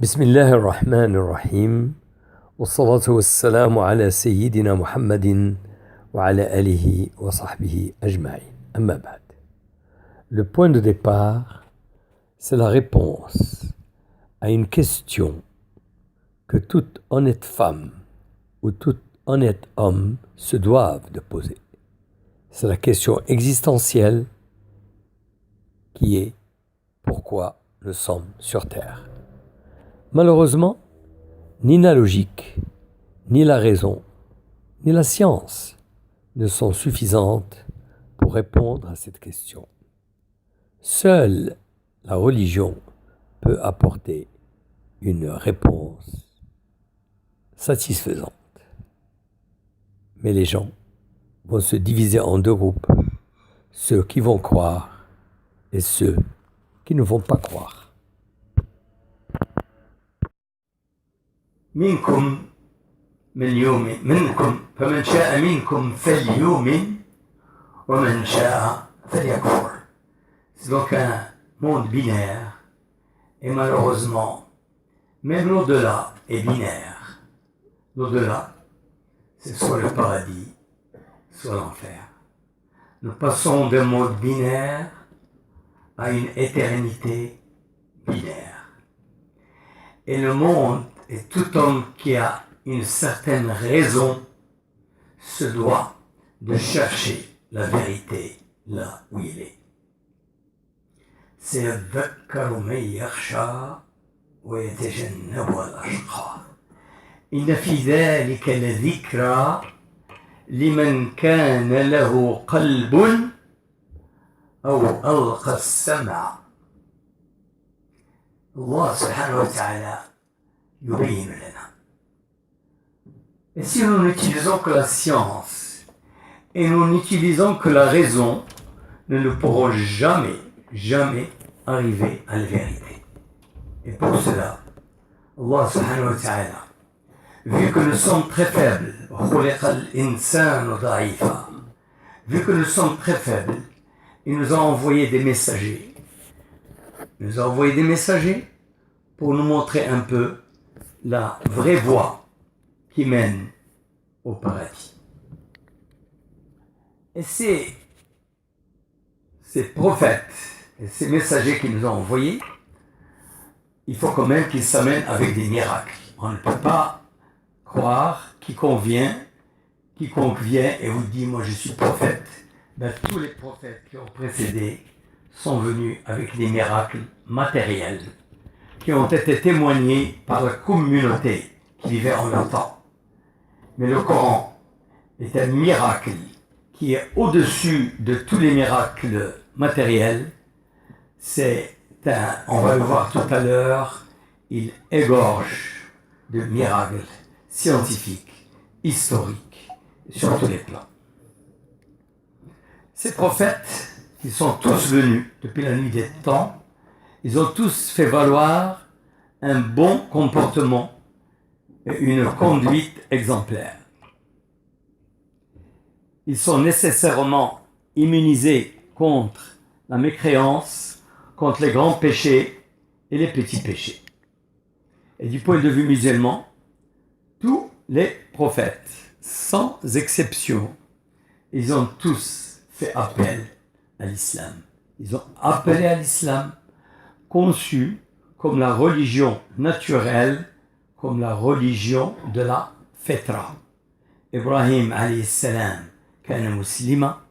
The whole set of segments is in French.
بسم الله الرحمن الرحيم والصلاة والسلام على سيدنا محمد وعلى آله وصحبه أجمعين. أما بعد. Le point de départ, c'est la réponse à une question que toute honnête femme ou tout honnête homme se doivent de poser. C'est la question existentielle qui est pourquoi nous sommes sur Terre. Malheureusement, ni la logique, ni la raison, ni la science ne sont suffisantes pour répondre à cette question. Seule la religion peut apporter une réponse satisfaisante. Mais les gens vont se diviser en deux groupes, ceux qui vont croire et ceux qui ne vont pas croire. منكم فمن شاء منكم فليؤمن ومن شاء فليكفر. C'est donc un monde binaire et malheureusement même l'au-delà est binaire. L'au-delà, c'est soit le paradis, soit l'enfer. Nous passons d'un monde binaire à une éternité binaire. Et le monde et tout homme qui a une certaine raison se doit de chercher la vérité là où il est. سيذكر من يخشى ويتجنبها الأشقى إن في ذلك لذكرى لمن كان له قلب أو ألقى السمع. الله سبحانه وتعالى يبين لنا. Et si nous n'utilisons que la science et nous n'utilisons que la raison, nous ne pourrons jamais arriver à la vérité. Et pour cela, Allah subhanahu wa ta'ala, vu que nous sommes très faibles, vu que nous sommes très faibles, il nous a envoyé des messagers. Il nous a envoyé des messagers pour nous montrer un peu la vraie voie qui mène au paradis. Et ces prophètes et ces messagers qui nous ont envoyés, il faut quand même qu'ils s'amènent avec des miracles. On ne peut pas croire quiconque vient et vous dit moi je suis prophète. Ben, tous les prophètes qui ont précédé sont venus avec des miracles matériels qui ont été témoignés par la communauté qui vivait en leur temps. Mais le Coran est un miracle qui est au-dessus de tous les miracles matériels. On va le voir tout à l'heure, il égorge de miracles scientifiques, historiques, sur tous les plans. Ces prophètes, ils sont tous venus depuis la nuit des temps. Ils ont tous fait valoir un bon comportement et une conduite exemplaire. Ils sont nécessairement immunisés contre la mécréance, contre les grands péchés et les petits péchés. Et du point de vue musulman, tous les prophètes, sans exception, ils ont tous fait appel à l'islam. Ils ont appelé à l'islam, conçu comme la religion naturelle, comme la religion de la fitra. Ibrahim alayhi salam kana muslima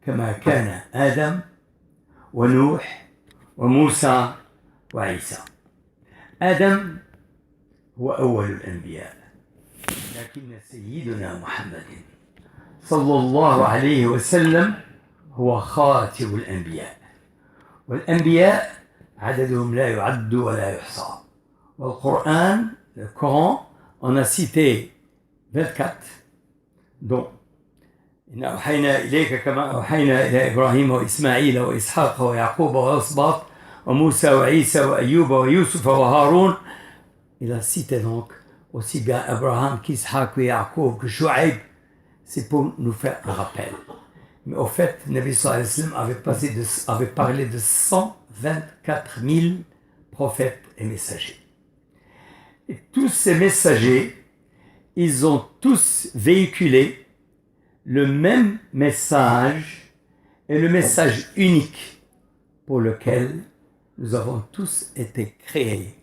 kama kana Adam wa Nuh wa Musa wa Isa. Adam هو أول الأنبياء لكن سيدنا محمد صلى الله عليه وسلم هو خاتم الأنبياء والأنبياء عددهم لا يعد ولا يحصى. والقرآن, le Coran, en a cité 24, dont إن أوحينا إليك كما أوحينا إلى إبراهيم وإسماعيل وإسحاق ويعقوب والأسباط وموسى وعيسى وأيوب ويوسف وهارون. Il a cité donc aussi bien Abraham qu'Ishaq, que Yacoub, que Shu'aib. C'est pour nous faire un rappel. Mais au fait, Nabi sallallahu alayhi wa sallam avait parlé de 124 000 prophètes et messagers. Et tous ces messagers, ils ont tous véhiculé le même message et le message unique pour lequel nous avons tous été créés.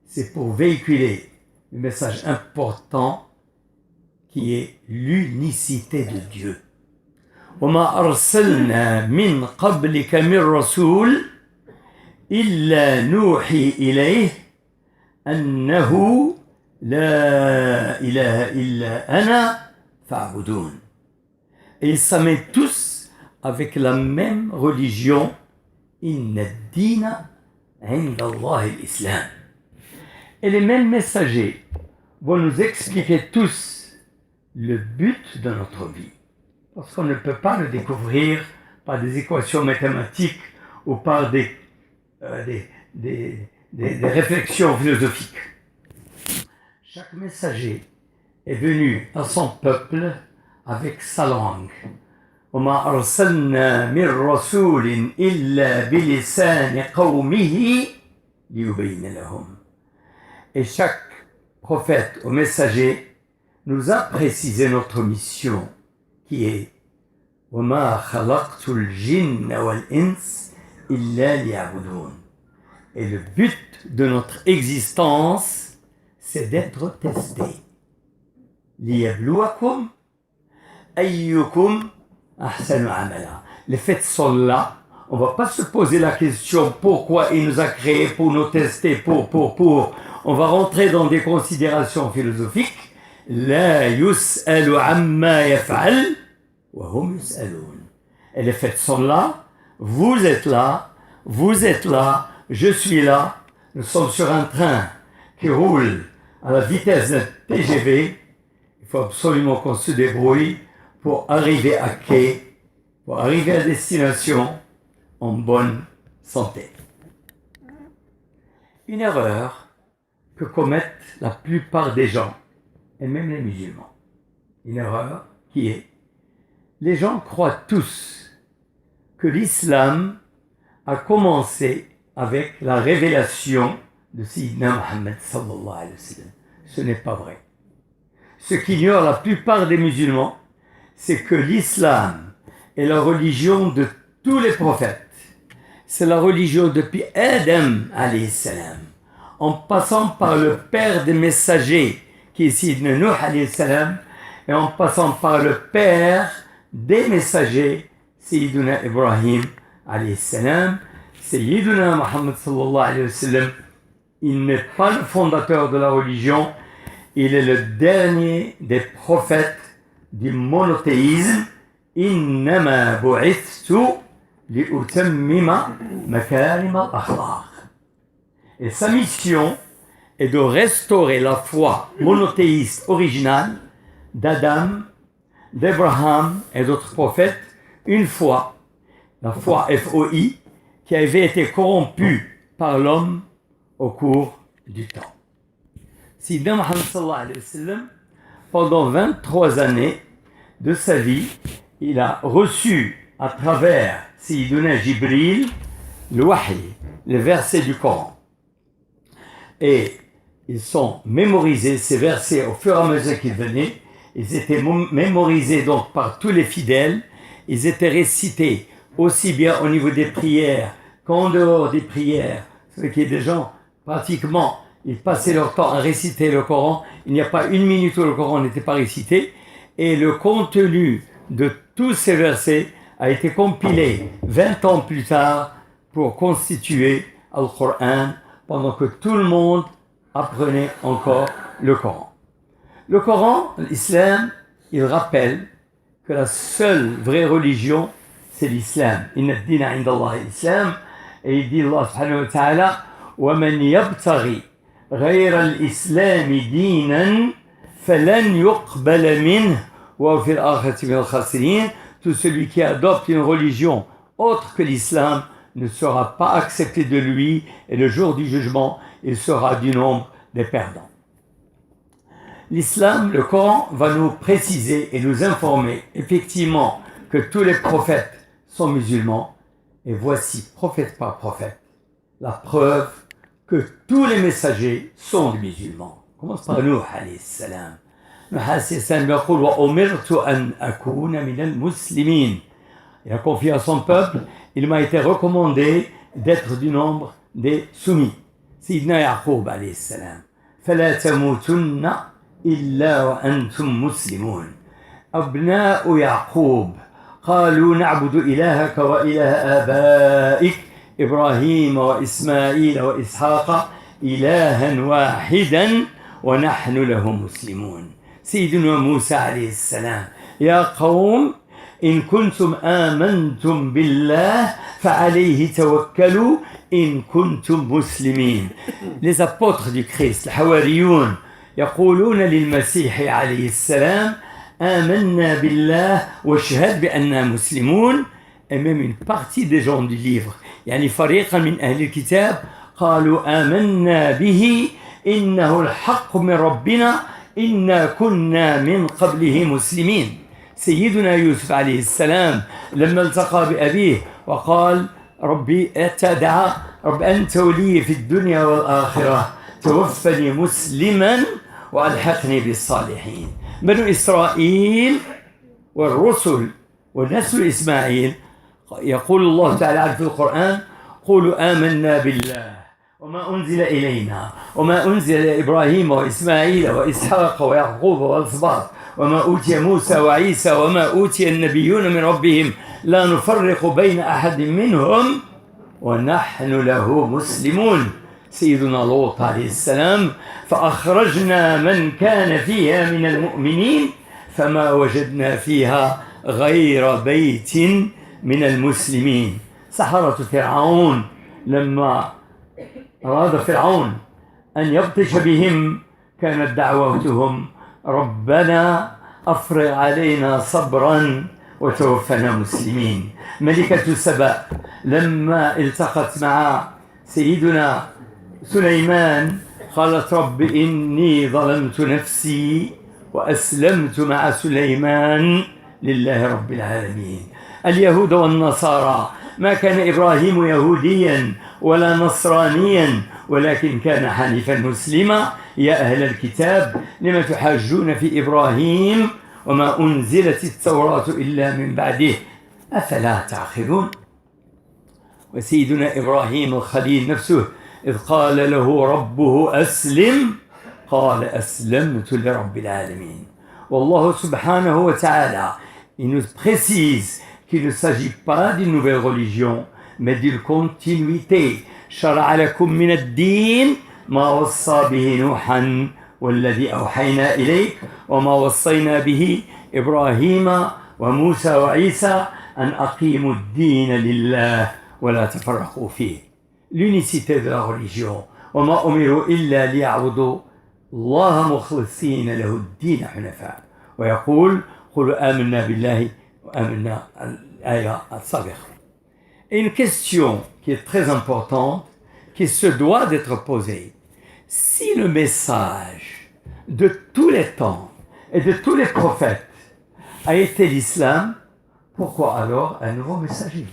C'est pour véhiculer le message important qui est l'unicité de Dieu. وَمَا أَرْسَلْنَا مِنْ قَبْلِكَ مِنْ رَسُولٍ إِلَّا نُوحِي إِلَيْهِ أَنَّهُ لَا إِلَهَ إِلَّا أَنَا فَاعْبُدُونِ. Et ils s'amènent tous avec la même religion. Inna ad-dina 'inda Allah al-Islam. Et les mêmes messagers vont nous expliquer tous le but de notre vie. Parce qu'on ne peut pas le découvrir par des équations mathématiques ou par des réflexions philosophiques. Chaque messager est venu à son peuple avec sa langue. وَمَا أَرْسَلْنَا مِنْ رَسُولٍ إِلَّا بِلِسَانِ قَوْمِهِ لِيُبَيِّنَ لَهُمْ. Et chaque prophète ou messager nous a précisé notre mission qui est وَمَا خَلَقْتُ الْجِنَّ وَالْإِنسَ إِلَّا لِيَعْبُدُونَ. Et le but de notre existence, c'est d'être testé. لِيَبْلُوَكُمْ أَيُّكُمْ أَحْسَنُ عَمَلًا. Les faits sont là. On ne va pas se poser la question pourquoi il nous a créés, pour nous tester, pour. On va rentrer dans des considérations philosophiques. لا يسأل عما يفعل وهم يسألون. Et les faits sont là. Vous êtes là. Je suis là. Nous sommes sur un train qui roule à la vitesse d'un TGV. Il faut absolument qu'on se débrouille pour arriver à quai, pour arriver à destination en bonne santé. Une erreur que commettent la plupart des gens, et même les musulmans. Une erreur qui est, les gens croient tous que l'islam a commencé avec la révélation de Sayyidina Muhammad sallallahu alayhi wa sallam. Ce n'est pas vrai. Ce qu'ignorent la plupart des musulmans, c'est que l'islam est la religion de tous les prophètes. C'est la religion depuis Adam alayhi salam, en passant par le père des messagers, qui est Sayyidina Nuh alayhi salam, et en passant par le père des messagers, Sayyidina Ibrahim alayhi salam. Sayyidina Muhammad sallallahu alayhi wa sallam, il n'est pas le fondateur de la religion, il est le dernier des prophètes du monothéisme. Innama bu'ithtu li'utammima makarim al-akhlaq. Et sa mission est de restaurer la foi monothéiste originale d'Adam, d'Abraham et d'autres prophètes, une foi, la foi FOI, qui avait été corrompue par l'homme au cours du temps. Sayyidina Muhammad sallallahu alayhi wa sallam, pendant 23 années de sa vie, il a reçu à travers Sayyidina Jibril le wahy, les versets du Coran. Et ils sont mémorisés, ces versets, au fur et à mesure qu'ils venaient. Ils étaient mémorisés donc par tous les fidèles. Ils étaient récités aussi bien au niveau des prières qu'en dehors des prières. Ce qui est des gens, pratiquement, ils passaient leur temps à réciter le Coran. Il n'y a pas une minute où le Coran n'était pas récité. Et le contenu de tous ces versets a été compilé 20 ans plus tard pour constituer le Coran, pendant que tout le monde apprenait encore le Coran. Le Coran, l'islam, il rappelle que la seule vraie religion, c'est l'islam. Inna ad-dina 'inda Allah al-Islam. Et il dit Allah subhanahu wa ta'ala, وَمَنْ يَبْتَغِي غَيْرَ الْإِسْلَامِ دِينًا فَلَنْ يُقْبَلَ مِنْهُ وَهُوَ فِي الْآخِرَةِ مِنَ الْخَاسِرِينَ. Tout celui qui adopte une religion autre que l'islam ne sera pas accepté de lui, et le jour du jugement, il sera du nombre des perdants. L'islam, le Coran, va nous préciser et nous informer effectivement que tous les prophètes sont musulmans. Et voici, prophète par prophète, la preuve que tous les messagers sont des musulmans. Commence par Nuh alayhi salam. Nuh alayhi salam يقول وأمرت أن أكون من المسلمين. Il a confié à son peuple, il m'a été recommandé d'être du nombre des soumis. Sayyidina Yaqub alayhi salam. فلا تموتن إلا وأنتم مسلمون. أبناء يعقوب قالوا نعبد إلهك وإله آبائك إبراهيم وإسماعيل وإسحاق إلها واحدا ونحن له مسلمون. سيدنا موسى عليه السلام يا قوم إن كنتم آمنتم بالله فعليه توكلوا إن كنتم مسلمين. Les apôtres du Christ, الحواريون يقولون للمسيح عليه السلام آمنا بالله واشهد بأننا مسلمون. Et même une partie des gens du livre يعني فريقا من أهل الكتاب قالوا آمنا به إنه الحق من ربنا إنا كنا من قبله مسلمين. سيدنا يوسف عليه السلام لما التقى بأبيه وقال ربي اتدعى رب أنت ولي في الدنيا والآخرة توفني مسلما وألحقني بالصالحين. بنو إسرائيل والرسل ونسل إسماعيل يقول الله تعالى في القرآن قولوا آمنا بالله وما أنزل إلينا وما أنزل إلى إبراهيم وإسماعيل وإسحاق ويعقوب والأسباط وما أوتي موسى وعيسى وما أوتي النبيون من ربهم لا نفرق بين أحد منهم ونحن له مسلمون. سيدنا لوط عليه السلام فأخرجنا من كان فيها من المؤمنين فما وجدنا فيها غير بيت من المسلمين. سحرة فرعون لما أراد فرعون أن يبطش بهم كانت دعوتهم ربنا أفرغ علينا صبرا وتوفنا مسلمين. ملكة سبأ لما التقت مع سيدنا سليمان قالت رب إني ظلمت نفسي وأسلمت مع سليمان لله رب العالمين. اليهود والنصارى ما كان إبراهيم يهوديا ولا نصرانيا ولكن كان حنيفا مسلما. يا أهل الكتاب لم تحاجون في إبراهيم وما أنزلت التوراة إلا من بعده أفلا تعقلون. وسيدنا إبراهيم الخليل نفسه إذ قال له ربه أسلم قال أسلمت لرب العالمين. والله سبحانه وتعالى il nous précise qu'il ne s'agit pas d'une nouvelle religion mais d'une continuité. شرع لكم من الدين ما وصى به نوحا والذي أوحينا إليك وما وصينا به إبراهيم وموسى وعيسى أن أقيموا الدين لله ولا تفرقوا فيه. L'unicité de la religion. وما أمروا إلا ليعبدوا الله مخلصين له الدين حنفاء. ويقول قولوا آمنا بالله وآمنا الآية السابقة. Une question qui est très importante, qui se doit d'être posée. Si le message de tous les temps et de tous les prophètes a été l'islam, pourquoi alors un nouveau messager?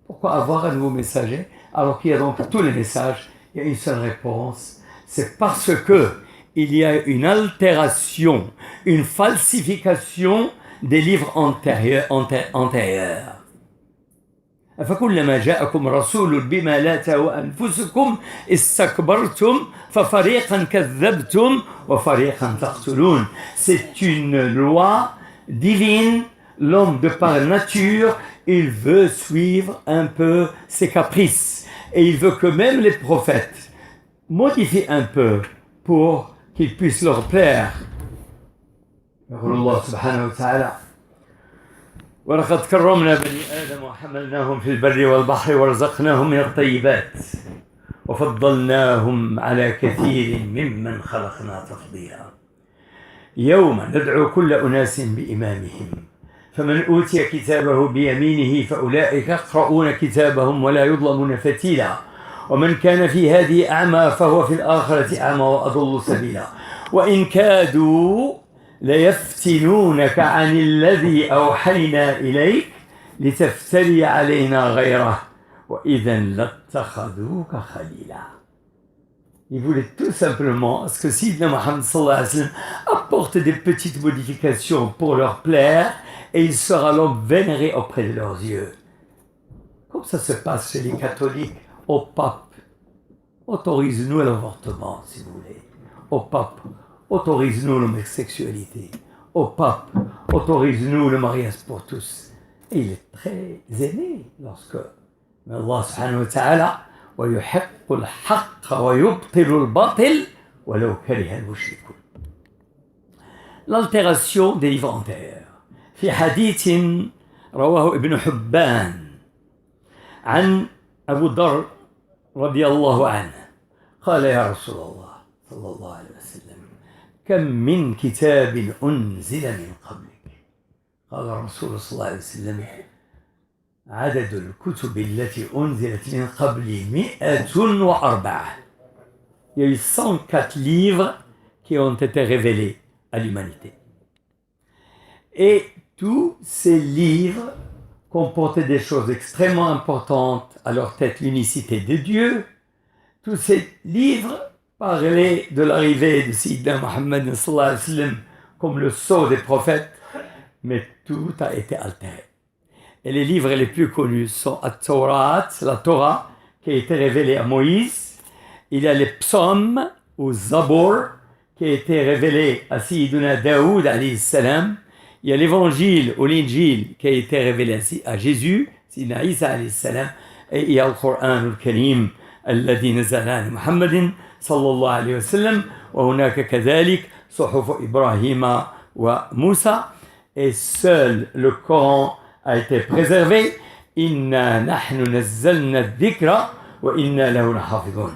Pourquoi avoir un nouveau messager alors qu'il y a donc tous les messages? Il y a une seule réponse, c'est parce que il y a une altération, une falsification des livres antérieurs. أفكلما جاءكم رسول بما لا تهوى أنفسكم استكبرتم ففريقا كذبتم وفريقا تقتلون. C'est une loi divine. L'homme de par nature, il veut suivre un peu ses caprices et il veut que même les prophètes modifient un peu pour qu'ils puissent leur plaire. يقول الله سبحانه وتعالى ولقد كرمنا بني آدم وحملناهم في البر والبحر ورزقناهم من الطيبات وفضلناهم على كثير ممن خلقنا تفضيلا. يوم ندعو كل أناس بإمامهم فمن أوتي كتابه بيمينه فأولئك يقرؤون كتابهم ولا يظلمون فتيلا ومن كان في هذه أعمى فهو في الآخرة أعمى وأضل سبيلا وإن كادوا ليفتنونك عن الذي أوحينا إليك لتفتري علينا غيره وإذا لاتخذوك خليلا. Il voulait tout simplement ce que Sayyidina Muhammad sallallahu alayhi wa sallam apporte des petites modifications pour leur plaire et il sera l'homme vénéré auprès de leurs yeux. Comme ça se passe chez les catholiques, au pape, autorise-nous l'avortement si vous voulez. Au pape, autorise-nous l'homosexualité. Au pape, autorise-nous le mariage pour tous. Et il est très aimé lorsque Allah subhanahu wa ta'ala ويحق الحق ويبطل الباطل ولو كره المشركون. L'altération des livres entiers. في حديث رواه ابن حبان عن أبو ذر رضي الله عنه قال يا رسول الله صلى الله عليه وسلم كم من كتاب أنزل من قبلك قال الرسول صلى الله عليه وسلم عدد الكتب التي أنزلت من قبل 104. Il y a eu 104 livres qui ont été révélés à l'humanité. Et tous ces livres comportaient des choses extrêmement importantes, à leur tête l'unicité de Dieu. Tous ces livres parlaient de l'arrivée de Sayyidina Muhammad sallallahu alayhi wa sallam comme le sceau des prophètes, mais tout a été altéré. Et les livres les plus connus sont la Torah, qui a été révélée à Moïse. Il y a les psaumes, ou Zabur, qui a été révélé à Sayyidina Daoud, alayhi salam. Il y a l'évangile, ou l'injil, qui a été révélé à Jésus, Sayyidina Isa, alayhi salam. Et il y a le Coran al-Karim, الذي نزل على محمد صلى الله عليه وسلم وهناك كذلك صحف إبراهيم وموسى. Et seul le Coran a été préservé. Inna nahnu nazzalna dhikra wa inna lahu lahafidun.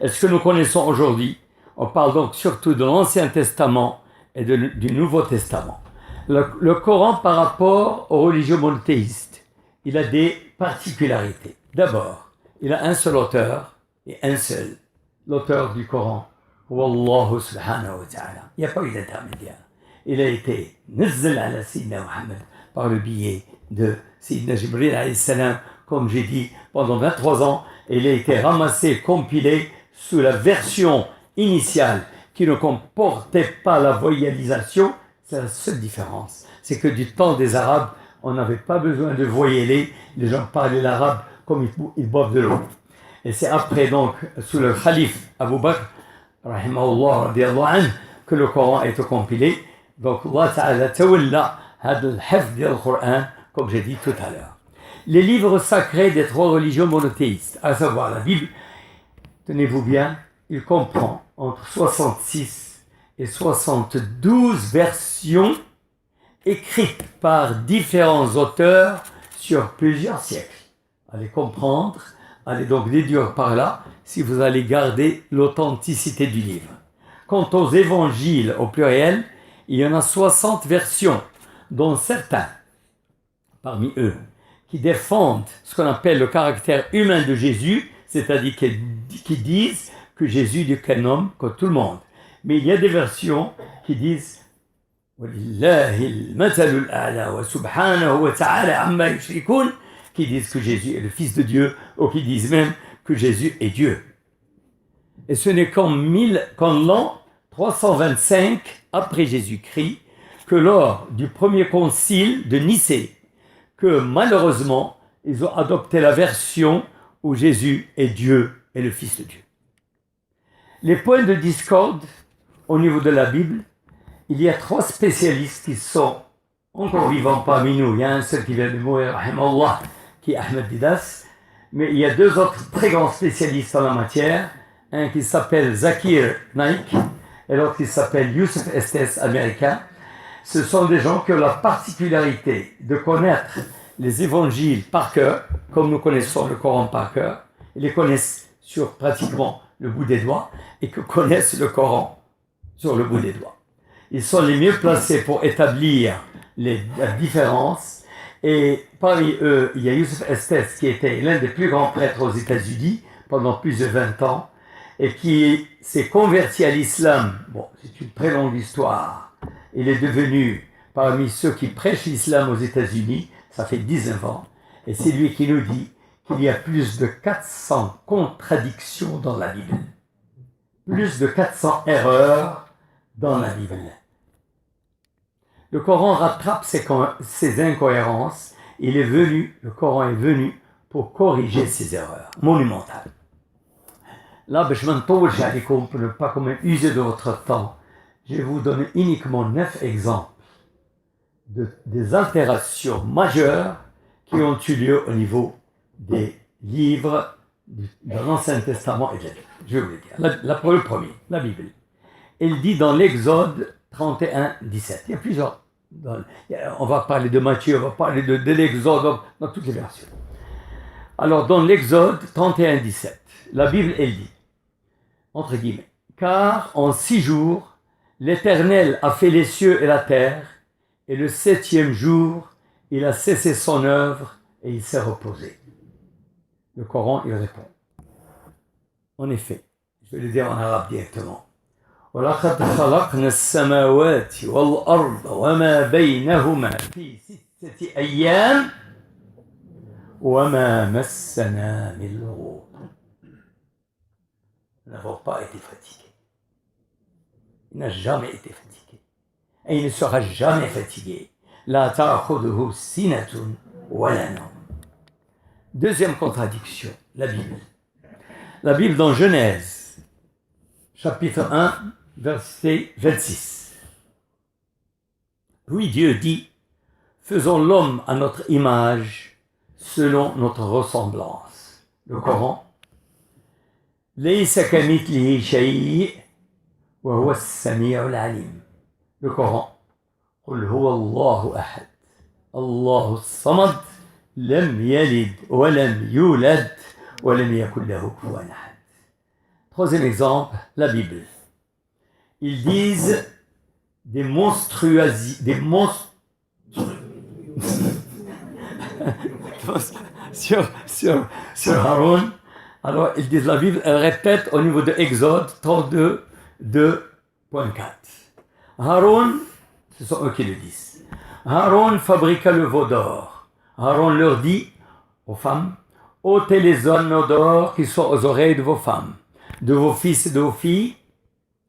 Est-ce que nous connaissons aujourd'hui? On parle donc surtout de l'Ancien Testament et du Nouveau Testament. Le Coran par rapport aux religions monothéistes, il a des particularités. D'abord, il a un seul auteur et un seul. L'auteur du Coran, Wallahu subhanahu wa ta'ala. Il n'y a pas eu d'intermédiaire. Il a été nazzal ala Sayyidina Muhammad par le biais de Sayyidina Jibril alayhi salam, comme j'ai dit, pendant 23 ans. Il a été ramassé, compilé sous la version initiale qui ne comportait pas la voyalisation. C'est la seule différence. C'est que du temps des Arabes, on n'avait pas besoin de voyaler. Les gens parlaient l'arabe comme ils boivent de l'eau. Et c'est après donc, sous le calife Abu Bakr, rahimahullah, radiyallahu anhu, que le Coran a été compilé. Donc Allah Ta'ala tawalla hada al-hifz du Coran, comme j'ai dit tout à l'heure. Les livres sacrés des trois religions monothéistes, à savoir la Bible, tenez-vous bien, il comprend entre 66 et 72 versions écrites par différents auteurs sur plusieurs siècles. Allez comprendre, allez donc déduire par là si vous allez garder l'authenticité du livre. Quant aux évangiles au pluriel, il y en a 60 versions, dont certains, parmi eux, qui défendent ce qu'on appelle le caractère humain de Jésus, c'est-à-dire qui disent que Jésus n'est qu'un homme comme tout le monde. Mais il y a des versions qui disent وَلِلَّهِ الْمَثَلُ الْأَعْلَى وَسُبْحَانَهُ وَتَعَالَى عَمَّا يُشْرِكُونَ, qui disent que Jésus est le Fils de Dieu, ou qui disent même que Jésus est Dieu. Et ce n'est qu'en l'an 325 après Jésus-Christ que lors du premier concile de Nicée, que malheureusement, ils ont adopté la version où Jésus est Dieu et le Fils de Dieu. Les points de discorde au niveau de la Bible, il y a 3 spécialistes qui sont encore vivants parmi nous. Il y a un seul qui vient de mourir, rahimahullah, qui est Ahmed Didas, mais il y a 2 autres très grands spécialistes en la matière, un qui s'appelle Zakir Naik et l'autre qui s'appelle Youssef Estes, américain. Ce sont des gens qui ont la particularité de connaître les évangiles par cœur, comme nous connaissons le Coran par cœur. Ils les connaissent sur pratiquement le bout des doigts et que connaissent le Coran sur le bout des doigts. Ils sont les mieux placés pour établir la différence. Et parmi eux, il y a Youssef Estes qui était l'un des plus grands prêtres aux États-Unis pendant plus de 20 ans et qui s'est converti à l'islam. Bon, c'est une très longue histoire. Il est devenu parmi ceux qui prêchent l'islam aux États-Unis, ça fait 19 ans, et c'est lui qui nous dit qu'il y a plus de 400 contradictions dans la Bible. plus de 400 erreurs dans la Bible. Le Coran rattrape ces incohérences. Le Coran est venu pour corriger ces erreurs monumentales. Là, je m'entoure عليكم pour ne pas quand même user de votre temps. Je vais vous donner uniquement 9 exemples des altérations majeures qui ont eu lieu au niveau des livres de l'Ancien Testament et de la Bible. Je vais vous le dire. Le premier, la Bible. Elle dit dans l'Exode 31, 17. Il y a plusieurs. On va parler de Matthieu, on va parler de l'Exode, dans toutes les versions. Alors, dans l'Exode 31, 17, la Bible, elle dit, entre guillemets, « Car en 6 jours, l'Éternel a fait les cieux et la terre, et le 7e jour, il a cessé son œuvre et il s'est reposé. » Le Coran, il répond. En effet, je vais le dire en arabe directement. وَلَقَدْ خَلَقْنَا السَّمَاوَاتِ وَالْأَرْضَ وَمَا بَيْنَهُمَا فِي 6 أَيَّامٍ وَمَا مَسَّنَا مِن لُغُوبٍ. Nous n'avons pas été fatigués. Il n'a jamais été fatigué. Et il ne sera jamais fatigué. لَا تَأْخُذُهُ سِنَةٌ وَلَا نَوْمٌ. Deuxième contradiction, la Bible. La Bible dans Genèse, chapitre 1, verset 26. Puis Dieu dit, faisons l'homme à notre image, selon notre ressemblance. Le Coran. ليس كمثله شيء وهو السميع العليم. Le Coran. قل هو الله أحد الله الصمد لم يلد ولم يولد ولم يكن له كفوا أحد. Troisième exemple, la Bible. Ils disent des monstruosités, sur Haroun. Alors, ils disent la Bible, elle répète au niveau de Exode 32, 2.4. Haroun, ce sont eux qui le disent. Haroun fabriqua le veau d'or. Haroun leur dit aux femmes, ôtez les anneaux d'or qui sont aux oreilles de vos femmes, de vos fils et de vos filles,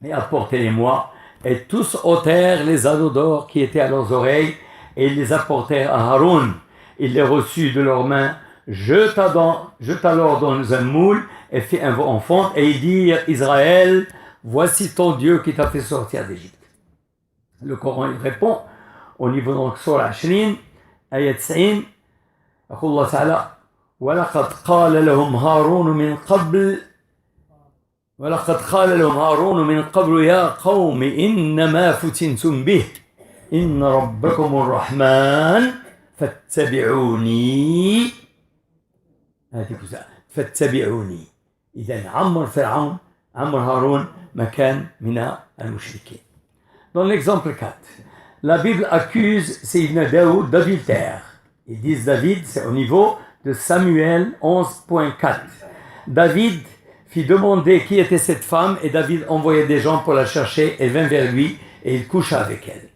et apportez-les-moi. Et tous ôtèrent les anneaux d'or qui étaient à leurs oreilles, et ils les apportèrent à Haroun. Il les reçut de leurs mains, jeta alors dans un moule, et fit un veau en fonte, et ils dirent, Israël, voici ton Dieu qui t'a fait sortir d'Égypte. Le Coran il répond, au niveau donc sur la Shrin, ayat 90, يقول الله تعالى ولقد قال لهم هارون من قبل يا قوم إنما فتنتم به إن ربكم الرحمن فاتبعوني إذن عمر فرعون عمر هارون مكان من المشركين. Dans l'exemple 4, la Bible accuse Sayyidina Daoud d'adultère. Ils disent David, c'est au niveau de Samuel 11.4. David fit demander qui était cette femme et David envoyait des gens pour la chercher. Elle vint vers lui et il coucha avec elle.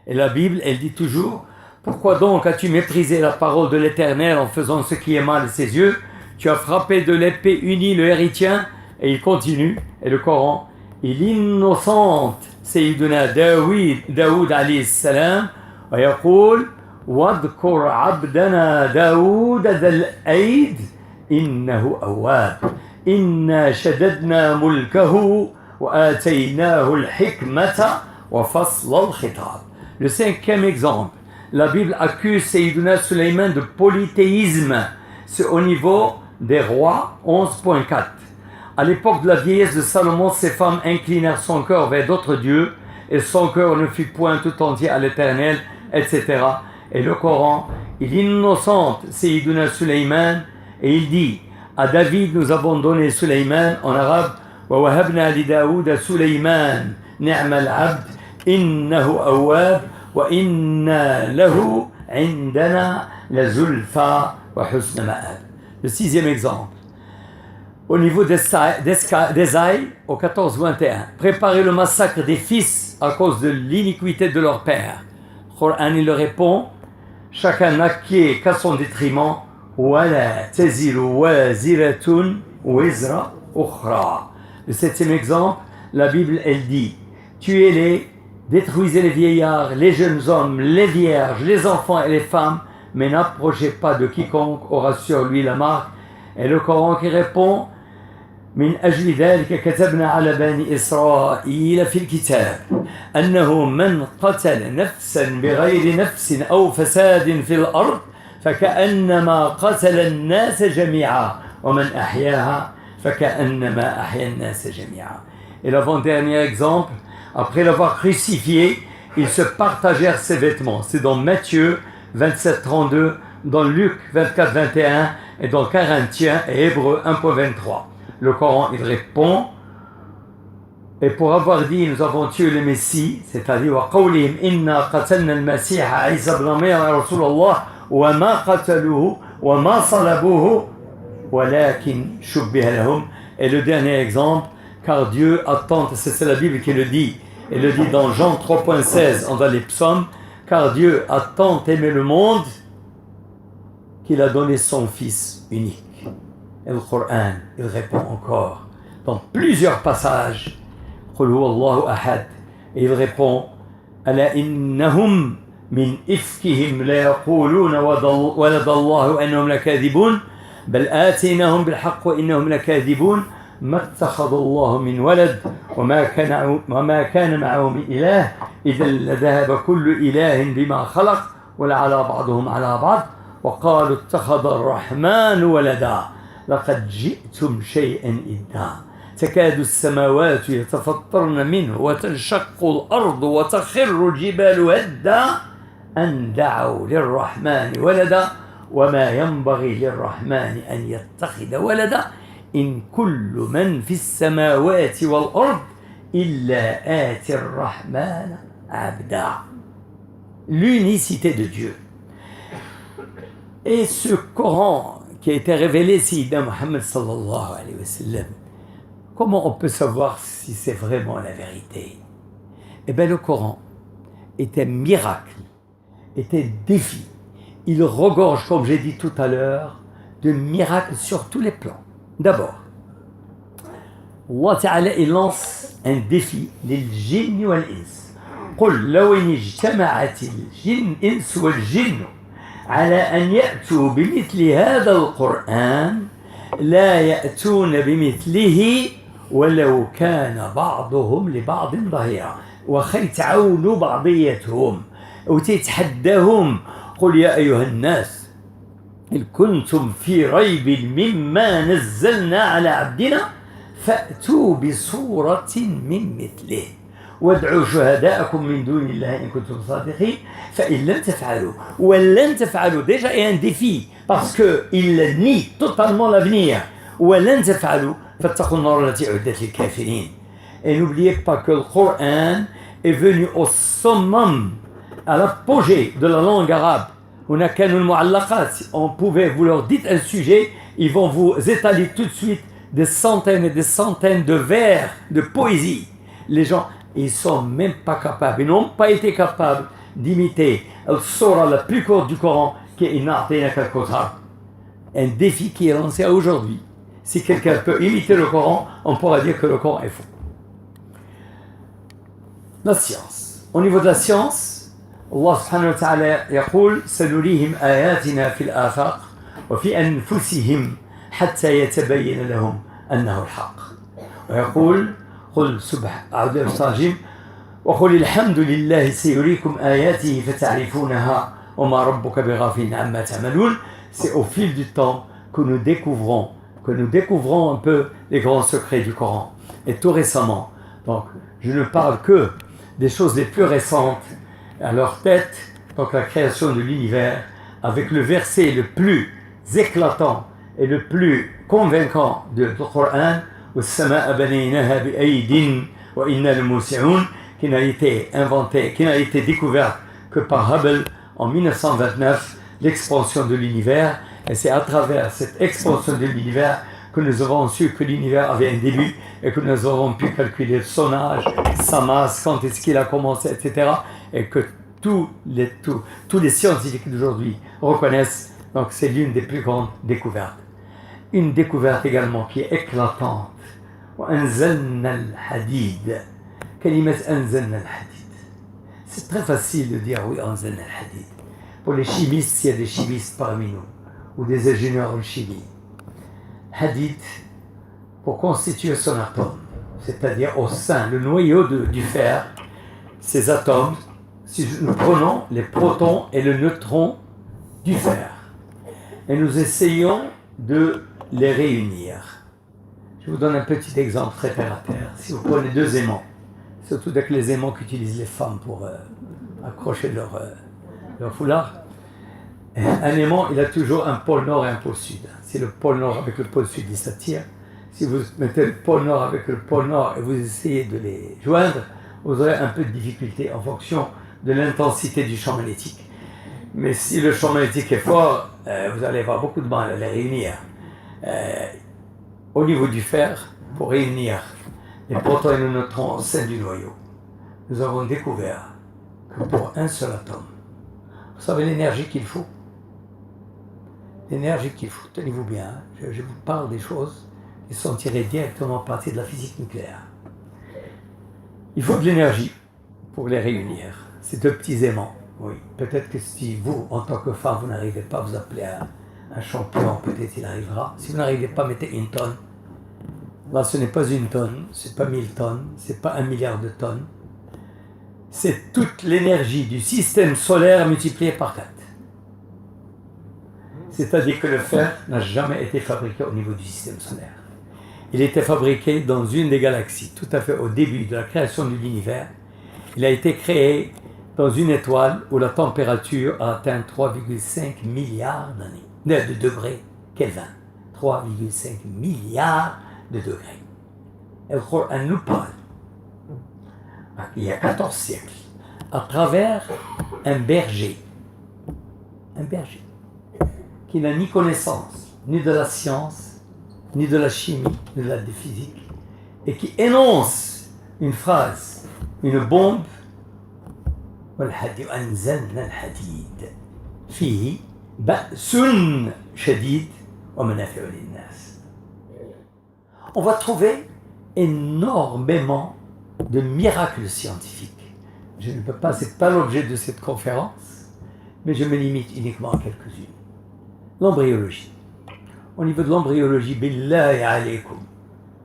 Et la Bible, elle dit toujours, pourquoi donc as-tu méprisé la parole de l'Éternel en faisant ce qui est mal à ses yeux? Tu as frappé de l'épée unie le héritien. Et il continue, et le Coran, il innocente Sayyiduna Daoud alayhi salam, wa yaqul واذكر عبدنا داود ذا الأيد إنه أواب إنا شددنا ملكه وآتيناه الحكمة وفصل الخطاب. Le cinquième exemple, la Bible accuse Sayyiduna Sulayman de polythéisme. C'est au niveau des rois 11.4. À l'époque de la vieillesse de Salomon, ses femmes inclinèrent son cœur vers d'autres dieux et son cœur ne fut point tout entier à l'Éternel, etc. Et le Coran, il innocente Sayyiduna Sulayman et il dit à David, nous avons donné Sulayman en arabe وَوَهَبْنَا لِدَاوُدَ سُلَيْمَانَ نِعْمَ الْعَبْدِ إِنَّهُ أَوَّابٌ وَإِنَّا لَهُ عِنْدَنَا لَزُلْفَى وَحُسْنَ مَآبٍ. Le sixième exemple, au niveau d'Ésaïe, au 14-21, préparez le massacre des fils à cause de l'iniquité de leur père. Le Coran, il répond, chacun n'acquiert qu'à son détriment, وَلَا تَزِرُ وَازِرَةٌ وِزْرَ أُخْرَى. Le septième exemple, La Bible, elle dit, tuez-les, détruisez les vieillards, les jeunes hommes, les vierges, les enfants et les femmes, mais n'approchez pas de quiconque aura sur lui la marque. Et le Coran qui répond, من أجل ذلك كتبنا على بني إسرائيل في الكتاب أنه من قتل نفسا بغير نفس أو فساد في الأرض فكأنما قتل الناس جميعا ومن أحياها فكأنما أحيا الناس جميعا. Et l'avant-dernier exemple, après l'avoir crucifié, ils se partagèrent ses vêtements. C'est dans Matthieu 27-32, dans Luc 24-21 et dans Corinthiens et Hébreux 1.23. Le Coran, il répond, et pour avoir dit, nous avons tué le Messie, c'est-à-dire, وَقَوْلِهِمْ إِنَّا قَتَلْنَا الْمَسِيحَ عِيسَى ابْنَ مَرْيَمَ رَسُولَ اللَّهِ وَمَا قَتَلُوهُ وَمَا صَلَبُوهُ وَلَكِنْ شُبِّهَ لَهُمْ. Et le dernier exemple, car Dieu a tant, c'est la Bible qui le dit, et le dit dans Jean 3.16, dans les psaumes, car Dieu a tant aimé le monde qu'il a donné son Fils unique. Et le Coran, il répond encore dans plusieurs passages, قُلْ هُوَ اللَّهُ أَحَدٌ. Et il répond, أَلَا إِنَّهُمْ مِنْ إِفْكِهِمْ لَيَقُولُونَ وَلَدَ اللَّهُ أَنَّهُمْ لَكَاذِبُونَ بَلْ آتَيْنَاهُمْ بِالْحَقِّ وَإِنَّهُمْ لَكَاذِبُونَ ما اتخذ الله من ولد وما كان معه من إله إذا لذهب كل إله بما خلق ولعلى بعضهم على بعض وقالوا اتخذ الرحمن ولدا لقد جئتم شيئا إدا تكاد السماوات يتفطرن منه وتنشق الأرض وتخر الجبال هدا أن دعوا للرحمن ولدا وما ينبغي للرحمن أن يتخذ ولدا إن كل من في السماوات والأرض إلا آتي الرحمن عبدا. L'unicité de Dieu. Et ce Coran qui a été révélé Sayyidina Muhammad sallallahu alayhi wa sallam, comment on peut savoir si c'est vraiment la vérité? Eh bien, le Coran est un miracle, est un défi. Il regorge, comme j'ai dit tout à l'heure, de miracles sur tous les plans. D'abord, Allah Ta'ala il lance un défi للجن والإنس. قل لو إن اجتمعت الإنس والجن على أن يأتوا بمثل هذا القرآن لا يأتون بمثله ولو كان بعضهم لبعض ظهيرا ويتعاونوا بعضيتهم وتتحداهم قل يا أيها الناس إن كنتم في ريب مما نزلنا على عبدنا فأتوا بصورة من مثله وادعوا شهداءكم من دون الله إن كنتم صادقين فإن لم تفعلوا ولن تفعلوا déjà est un défi parce qu'il nie totalement l'avenir ولن تفعلوا فاتقوا النار التي أعدت للكافرين. Et n'oubliez pas que le Coran est venu au summum, à l'apogée de la langue arabe. On pouvait, vous leur dites un sujet, ils vont vous étaler tout de suite des centaines et des centaines de vers, de poésie. Les gens, ils sont même pas capables, ils n'ont pas été capables d'imiter le surah la plus courte du Coran, qui est Inna a'taynaka al-Kawthar. Un défi qui est lancé aujourd'hui. Si quelqu'un peut imiter le Coran, on pourra dire que le Coran est faux. La science. Au niveau de la science, Allah subhanahu wa ta'ala يقول سنريهم آياتنا في الآفاق وفي أنفسهم حتى يتبين لهم أنه الحق ويقول قل سبحانه وقل الحمد لله سيريكم آياته فتعرفونها وما ربك بغافل عما تعملون. C'est au fil du temps que nous découvrons un peu les grands secrets du Coran. Et tout récemment, donc je ne parle que des choses les plus récentes à leur tête, donc la création de l'univers, avec le verset le plus éclatant et le plus convaincant du Coran, وَالسَّمَاءَ بَنَيْنَاهَا بِأَيْدٍ وَإِنَّا لَمُوسِعُونَ, qui n'a été inventée, qui n'a été découverte que par Hubble en 1929, l'expansion de l'univers. Et c'est à travers cette expansion de l'univers que nous avons su que l'univers avait un début et que nous avons pu calculer son âge, sa masse, quand est-ce qu'il a commencé, etc. Et que tous les scientifiques d'aujourd'hui reconnaissent. Donc c'est l'une des plus grandes découvertes. Une découverte également qui est éclatante وأنزلنا الحديد. كلمة أنزلنا الحديد. C'est très facile de dire oui, أنزلنا الحديد. Pour les chimistes, s'il y a des chimistes parmi nous, ou des ingénieurs en chimie, hadid, pour constituer son atome, c'est-à-dire au sein, le noyau du fer, ces atomes, si nous prenons les protons et le neutron du fer, et nous essayons de les réunir. Je vous donne un petit exemple très terre à terre. Si vous prenez deux aimants, surtout avec les aimants qu'utilisent les femmes pour accrocher leur foulard, un aimant, il a toujours un pôle nord et un pôle sud. Si le pôle nord avec le pôle sud, il s'attire. Si vous mettez le pôle nord avec le pôle nord et vous essayez de les joindre, vous aurez un peu de difficulté en fonction de l'intensité du champ magnétique. Mais si le champ magnétique est fort, vous allez avoir beaucoup de mal à les réunir. Au niveau du fer, pour réunir les protons et les neutrons au sein du noyau, nous avons découvert que pour un seul atome, vous savez l'énergie qu'il faut? L'énergie qu'il faut, tenez-vous bien, je vous parle des choses qui sont tirées directement à partir de la physique nucléaire. Il faut de l'énergie pour les réunir, ces deux petits aimants. Oui, peut-être que si vous, en tant que femme, vous n'arrivez pas à vous appeler un champion, peut-être il arrivera. Si vous n'arrivez pas, mettez une tonne. Là, ce n'est pas une tonne, ce n'est pas 1000 tonnes, ce n'est pas 1 milliard de tonnes. C'est toute l'énergie du système solaire multipliée par 4. C'est-à-dire que le fer n'a jamais été fabriqué au niveau du système solaire. Il était fabriqué dans une des galaxies, tout à fait au début de la création de l'univers. Il a été créé dans une étoile où la température a atteint 3,5 milliards de degrés Kelvin. 3,5 milliards de degrés. Et le Coran nous parle, il y a 14 siècles, à travers un berger qui n'a ni connaissance, ni de la science, ni de la chimie, ni de la physique, et qui énonce une phrase, une bombe, وأنزلنا الحديد فيه بأس شديد ومنافع للناس. On va trouver énormément de miracles scientifiques. Je ne peux pas, c'est pas l'objet de cette conférence, mais je me limite uniquement à quelques-unes. L'embryologie. Au niveau de l'embryologie, billahi alaykum.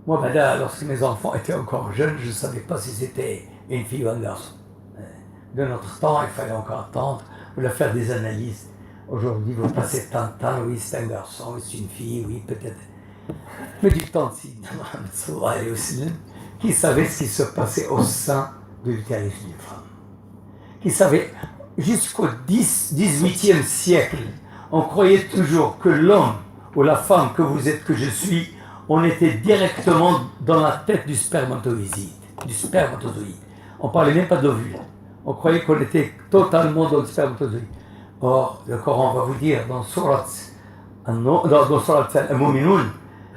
Moi, lorsque mes enfants étaient encore jeunes, je ne savais pas si c'était une fille ou un garçon. De notre temps, il fallait encore attendre, ou leur faire des analyses. Aujourd'hui, vous passez tant de temps, oui, c'est un garçon, oui, c'est une fille, oui, peut-être. Mais du temps de Sidna, qui savait ce qui se passait au sein de l'utérus d'une femme. Qui savait, jusqu'au 18e siècle, on croyait toujours que l'homme ou la femme que vous êtes, que je suis, on était directement dans la tête du spermatozoïde. On ne parlait même pas d'ovule. On croyait qu'on était totalement dans le spermatozoïde. Or, le Coran va vous dire dans Surat Al-Mu'minun,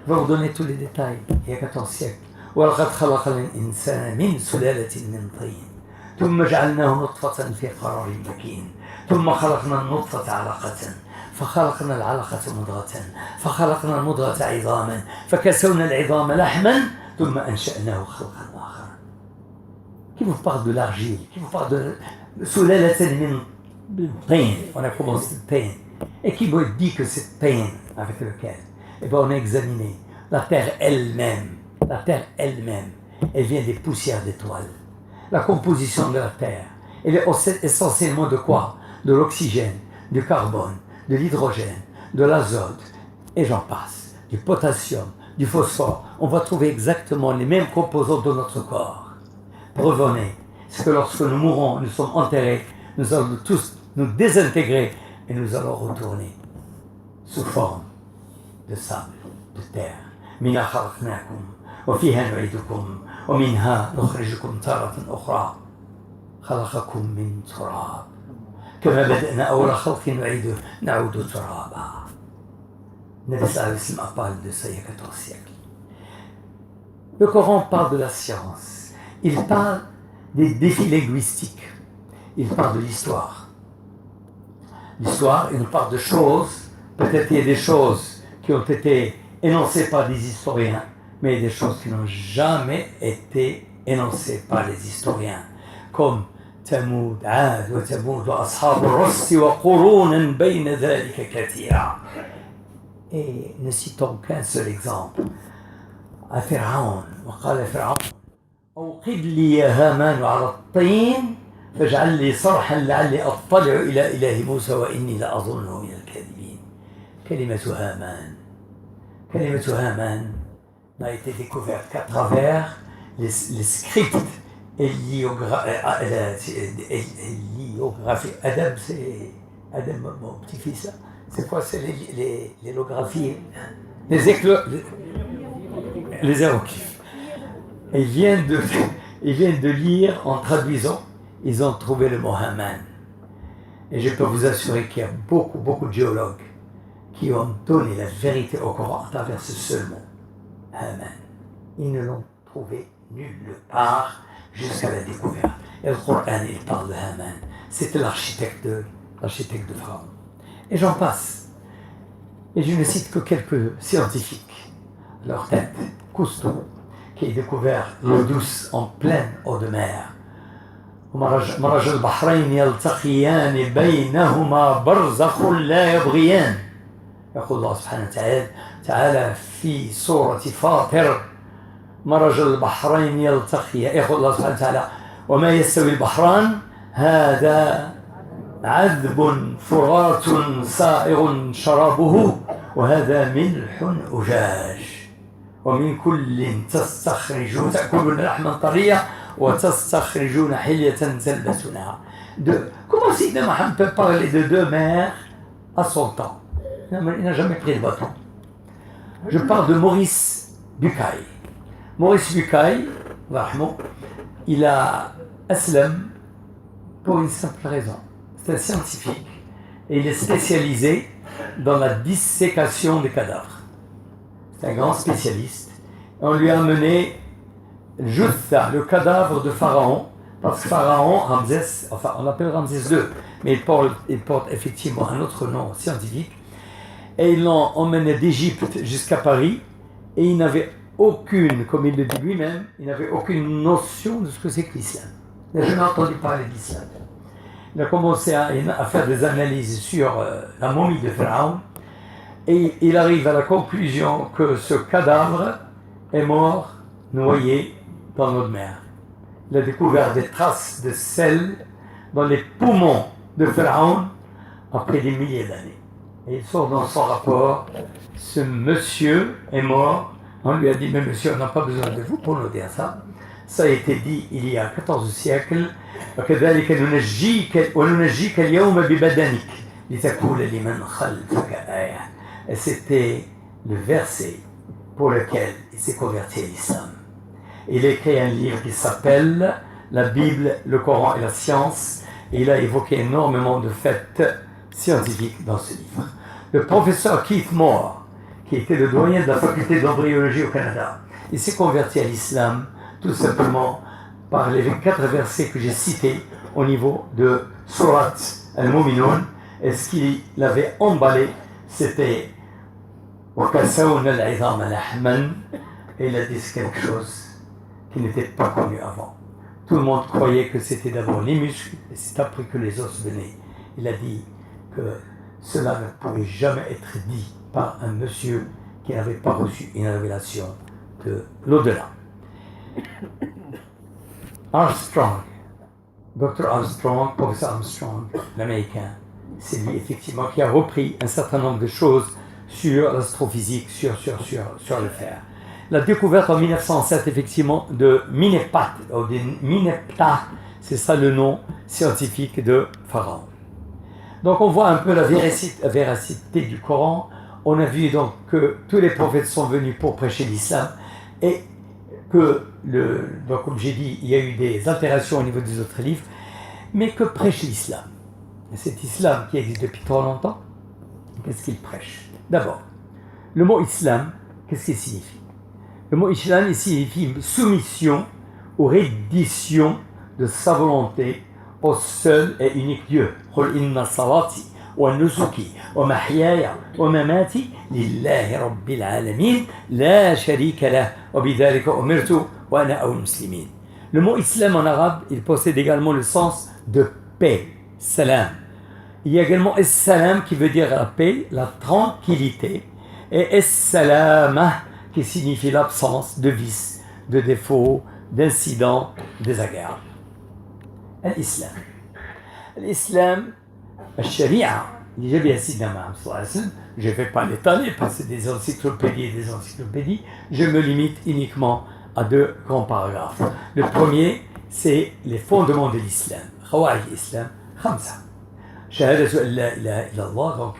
va vous donner tous les détails, il y a 14 siècles. وَلَقَدْ خَلَقْنَا الْإِنسَانَ مِنْ سُلَالَةٍ مِنْ طِينٍ ثُمَّ جَعَلْنَاهُ نُطْفَةً فِي قَرَارٍ مَكِينٍ ثُمَّ خَلَقْنَا النُّطْفَةَ عَلَقَةً فخلقنا العلقة مضغة فخلقنا المضغة عظاما فكسونا العظام لحما ثم أنشأناه خلقا آخر. Qui vous parle de l'argile, qui vous parle de سلالة من طين, on a commencé de pain, et qui vous dit que c'est pain avec lequel, et bien on a examiné la terre elle-même, elle vient des poussières d'étoiles. La composition de la terre, elle est essentiellement de quoi? De l'oxygène, du carbone, de l'hydrogène, de l'azote, et j'en passe, du potassium, du phosphore. On va trouver exactement les mêmes composants de notre corps. Revenez, c'est que lorsque nous mourrons, nous sommes enterrés, nous allons tous nous désintégrer et nous allons retourner sous forme de sable, de terre. Minha khalaqnakum wa fiha nu'idukum wa minha nukhrijukum taratan ukhra. Khalaqakum min turab. كما بدأنا أول خلق نعيده نعود ترابا. Nabi sallallahu alayhi wa sallam parle de ça il y a 14 siècles. Le Coran parle de la science. Il parle des défis linguistiques. Il parle de l'histoire. L'histoire, il nous parle de choses, peut-être il y a des choses qui ont été énoncées par des historiens, mais il y a des choses qui n'ont jamais été énoncées par les historiens, comme Thamoud, Aad, wa Thamoud, wa Ashab al-Rass, wa Qurunan bayna dhalika kathira. Et ne citons qu'un seul exemple. À Pharaon, وقال فرعون أوقد لي يا هامان على الطين فاجعل لي صرحا لعلي أطلع إلى إله موسى وإني لأظنه من الكاذبين. كلمة هامان n'a été découverte qu'à travers les scripts et l'hiographie. Adam, c'est Adam, mon petit-fils. C'est quoi? C'est les lithographies, les hiéroglyphes. Et ils viennent de lire en traduisant, ils ont trouvé le mot Haman. Et je peux vous assurer qu'il y a beaucoup de géologues qui ont donné la vérité au Coran à travers ce seul mot, Haman. Ils ne l'ont trouvé nulle part jusqu'à la découverte. Et le Coran, il parle de Haman. C'était l'architecte de Pharaon. Et j'en passe. Et je ne cite que quelques scientifiques. Leur tête, Cousteau, qui a découvert l'eau douce en pleine eau de mer. مرج البحرين يلتقيان بينهما برزخ لا يبغيان. يقول الله سبحانه وتعالى في سورة فاطر مرج البحرين يلتقيان. يقول الله سبحانه وتعالى وما يستوي البحران هذا عذب فرات سائغ شرابه وهذا ملح أجاج ومن كل تأكلون لحما طريا وتستخرجون حلية تلبسونها. Comment Sidna Mohammed peut parler de deux mers à son temps? Il n'a jamais pris le bateau. Je parle de Maurice Bucaille. Maurice Bucaille, il a aslam pour une simple raison. C'est un scientifique et il est spécialisé dans la dissécation des cadavres. C'est un grand spécialiste. On lui a amené Jutha, le cadavre de Pharaon, parce que Pharaon, Ramsès, enfin on l'appelle Ramsès II, mais il porte effectivement un autre nom scientifique, et ils l'ont emmené d'Égypte jusqu'à Paris, et il n'avait aucune, comme il le dit lui-même, il n'avait aucune notion de ce que c'est que l'islam. Il n'a jamais entendu parler de l'islam. Il a commencé à faire des analyses sur la momie de Pharaon, et il arrive à la conclusion que ce cadavre est mort noyé dans l'eau de mer. Il a découvert des traces de sel dans les poumons de Pharaon après des milliers d'années. Et il sort dans son rapport, ce monsieur est mort. On lui a dit, mais monsieur, on n'a pas besoin de vous pour nous dire ça. Ça a été dit il y a 14 siècles. وكذلك ننجيك وننجيك اليوم ببدنك لتكون لمن خلفك آية. Et c'était le verset pour lequel il s'est converti à l'islam. Il a écrit un livre qui s'appelle La Bible, le Coran et la science. Et il a évoqué énormément de faits scientifiques dans ce livre. Le professeur Keith Moore, qui était le doyen de la faculté d'embryologie au Canada, il s'est converti à l'islam tout simplement par les 4 versets que j'ai cités au niveau de Surat al-Mu'minun. Et ce qu'il avait emballé, c'était وَكَسَوْنَا الْعِظَامَ لَحْمًا. Et il a dit quelque chose qui n'était pas connu avant. Tout le monde croyait que c'était d'abord les muscles, et c'est après que les os venaient. Il a dit que cela ne pouvait jamais être dit par un monsieur qui n'avait pas reçu une révélation de l'au-delà. Armstrong, Dr. Armstrong, professeur Armstrong, l'américain, c'est lui effectivement qui a repris un certain nombre de choses sur l'astrophysique, sur le fer. La découverte en 1907 effectivement de Mineptah, c'est ça le nom scientifique de Pharaon. Donc on voit un peu la véracité du Coran. On a vu donc que tous les prophètes sont venus pour prêcher l'islam et que, donc comme j'ai dit, il y a eu des interactions au niveau des autres livres, mais que prêche l'islam? Cet islam qui existe depuis trop longtemps, qu'est-ce qu'il prêche? D'abord, le mot islam, qu'est-ce qu'il signifie? Le mot islam, il signifie soumission ou reddition de sa volonté au seul et unique Dieu. قُلْ إِنَّ صَلَاتِي ونسكي ومحياي ومماتي لله رب العالمين لا شريك له وبذلك أمرت وأنا أول المسلمين. Le mot islam en arabe, il possède également le sens de paix, salam. Il y a également es-salam qui veut dire la paix, la tranquillité, et es-salama qui signifie l'absence de vices, de défauts, d'incidents désagréables. L'islam. L'islam, la sharia, il y a Sidna Muhammad sallallahu alayhi wa sallam, je ne vais pas l'étaler parce que c'est des encyclopédies et des encyclopédies, je me limite uniquement à 2 grands paragraphes. Le premier, c'est les fondements de l'islam. Khawa'ij l'islam, khamsa. Shahadatu an la ilaha illallah, donc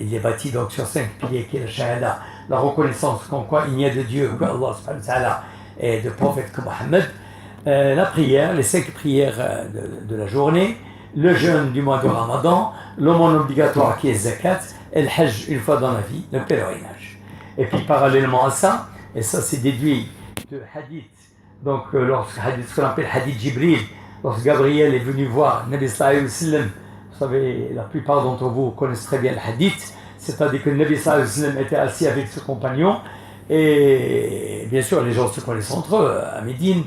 il est bâti donc sur 5 piliers qui est la shahada, la reconnaissance qu'en quoi il n'y a de Dieu que Allah subhanahu wa ta'ala et de prophète que Mohammed, la prière, les 5 prières de la journée, le jeûne du mois de Ramadan, l'aumône obligatoire qui est zakat, et le hajj une fois dans la vie, le pèlerinage. Et puis parallèlement à ça, et ça c'est déduit de hadith, donc ce qu'on appelle hadith Jibril, lorsque Gabriel est venu voir Nabi sallallahu alayhi wa sallam, vous savez, la plupart d'entre vous connaissent très bien le hadith, c'est-à-dire que Nabi sallallahu alayhi wa sallam était assis avec ses compagnons, et bien sûr les gens se connaissent entre eux à Médine,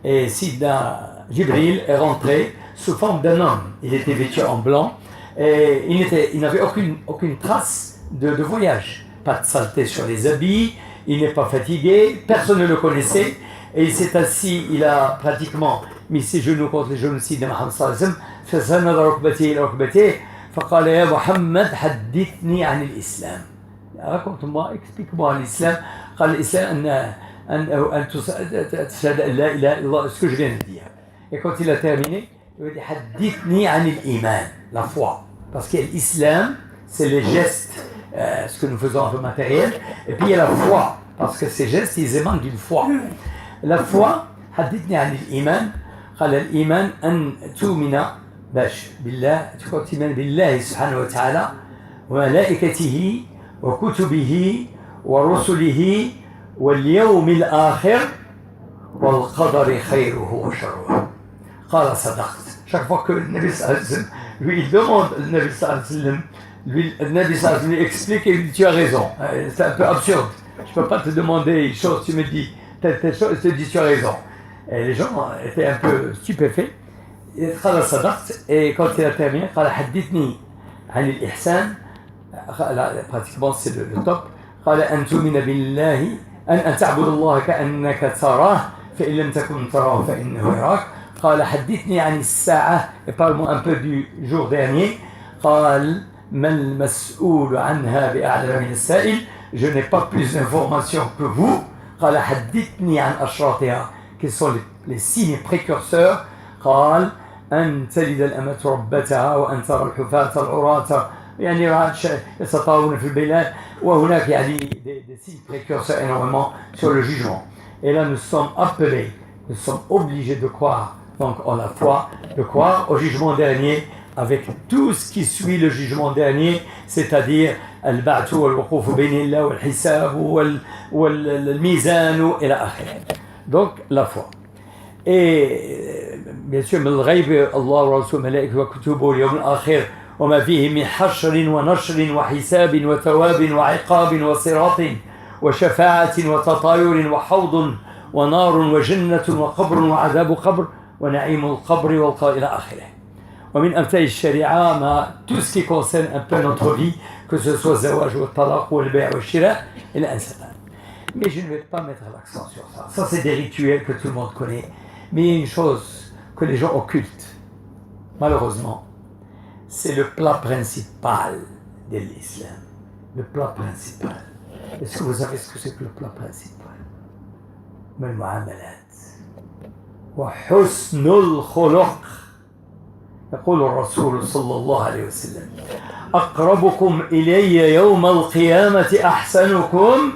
et Sidna Jibril est rentré sous forme d'un homme. Il était vêtu en blanc, et il n'avait aucune trace de voyage, pas de saleté sur les habits, il n'est pas fatigué, personne ne le connaissait, et il s'est assis, il a pratiquement mis ses genoux contre les genoux de Sidna Muhammad sallallahu alayhi wa sallam, فسند ركبتيه إلى ركبتيه فقال يا محمد حدثني عن الإسلام. Raconte-moi, explique-moi l'islam. قال الإسلام أن تشهد أن لا إله إلا الله, ce que je viens de dire. Et quand il a terminé, il a dit حدثني عن الإيمان, la foi. Parce que l'islam, c'est les gestes, ce que nous faisons un peu matériel, et puis il y a la foi, parce que ces gestes, ils émanent d'une foi. La foi, حدثني عن الإيمان, قال الإيمان أن تؤمن بالله, تؤمن بالله سبحانه وتعالى وملائكته وكتبه ورسله واليوم الآخر والقدر خيره وشره. قال صدقت. Chaque fois que le Nabi sallallahu alayhi wa sallam, lui il demande, le Nabi sallallahu alayhi wa sallam, le Nabi sallallahu alayhi wa sallam lui explique et il dit tu as raison. C'est un peu absurde. Je ne peux pas te demander une chose, tu me dis telle chose, je te dis tu as raison. Et les gens étaient un peu stupéfaits. قال صدقت. Et quand il a terminé, قال حدثني عن الإحسان. Pratiquement c'est le top. قال أن تؤمن بالله أن تعبد الله كأنك تراه فإن لم تكن تراه فإنه يراك. قال حدثني عن الساعة. Et parle-moi un peu du jour dernier. قال ما المسؤول عنها بأعلم من السائل. Je n'ai pas plus d'informations que vous. قال حدثني عن أشراطها. Quels sont les signes précurseurs. قال أن تلد الأمة ربتها وأن ترى الحفاة العراة يعني يتطاولون في البلاد. وهناك يعني des signes précurseurs énormément sur le jugement. Et là nous sommes appelés, nous sommes obligés de croire donc en la foi, de croire au jugement dernier avec tout ce qui suit le jugement dernier, c'est-à-dire البعث والوقوف بين الله والحساب والميزان إلى آخره. Donc la foi. Et bien sûr من الغيب الله ورسوله ملائكته وكتبه واليوم الآخر وما فيه من حشر ونشر وحساب وثواب وعقاب وصراط وشفاعة وتطاير وحوض ونار وجنة وقبر وعذاب قبر ونعيم القبر والقاء إلى آخره. ومن أمثال الشريعة ما tout ce qui concerne un peu notre vie, que ce soit الزواج والطلاق والبيع والشراء إلى أن ستان. Mais je ne vais pas mettre l'accent sur ça. Ça, c'est des rituels que tout le monde connaît. Mais il y a une chose que les gens occultent, malheureusement, c'est le plat principal de l'islam. Le plat principal. Est-ce que vous savez ce que c'est que le plat principal? المعاملات وحسن الخلق. يقول الرسول صلى الله عليه وسلم أقربكم إلي يوم القيامة أحسنكم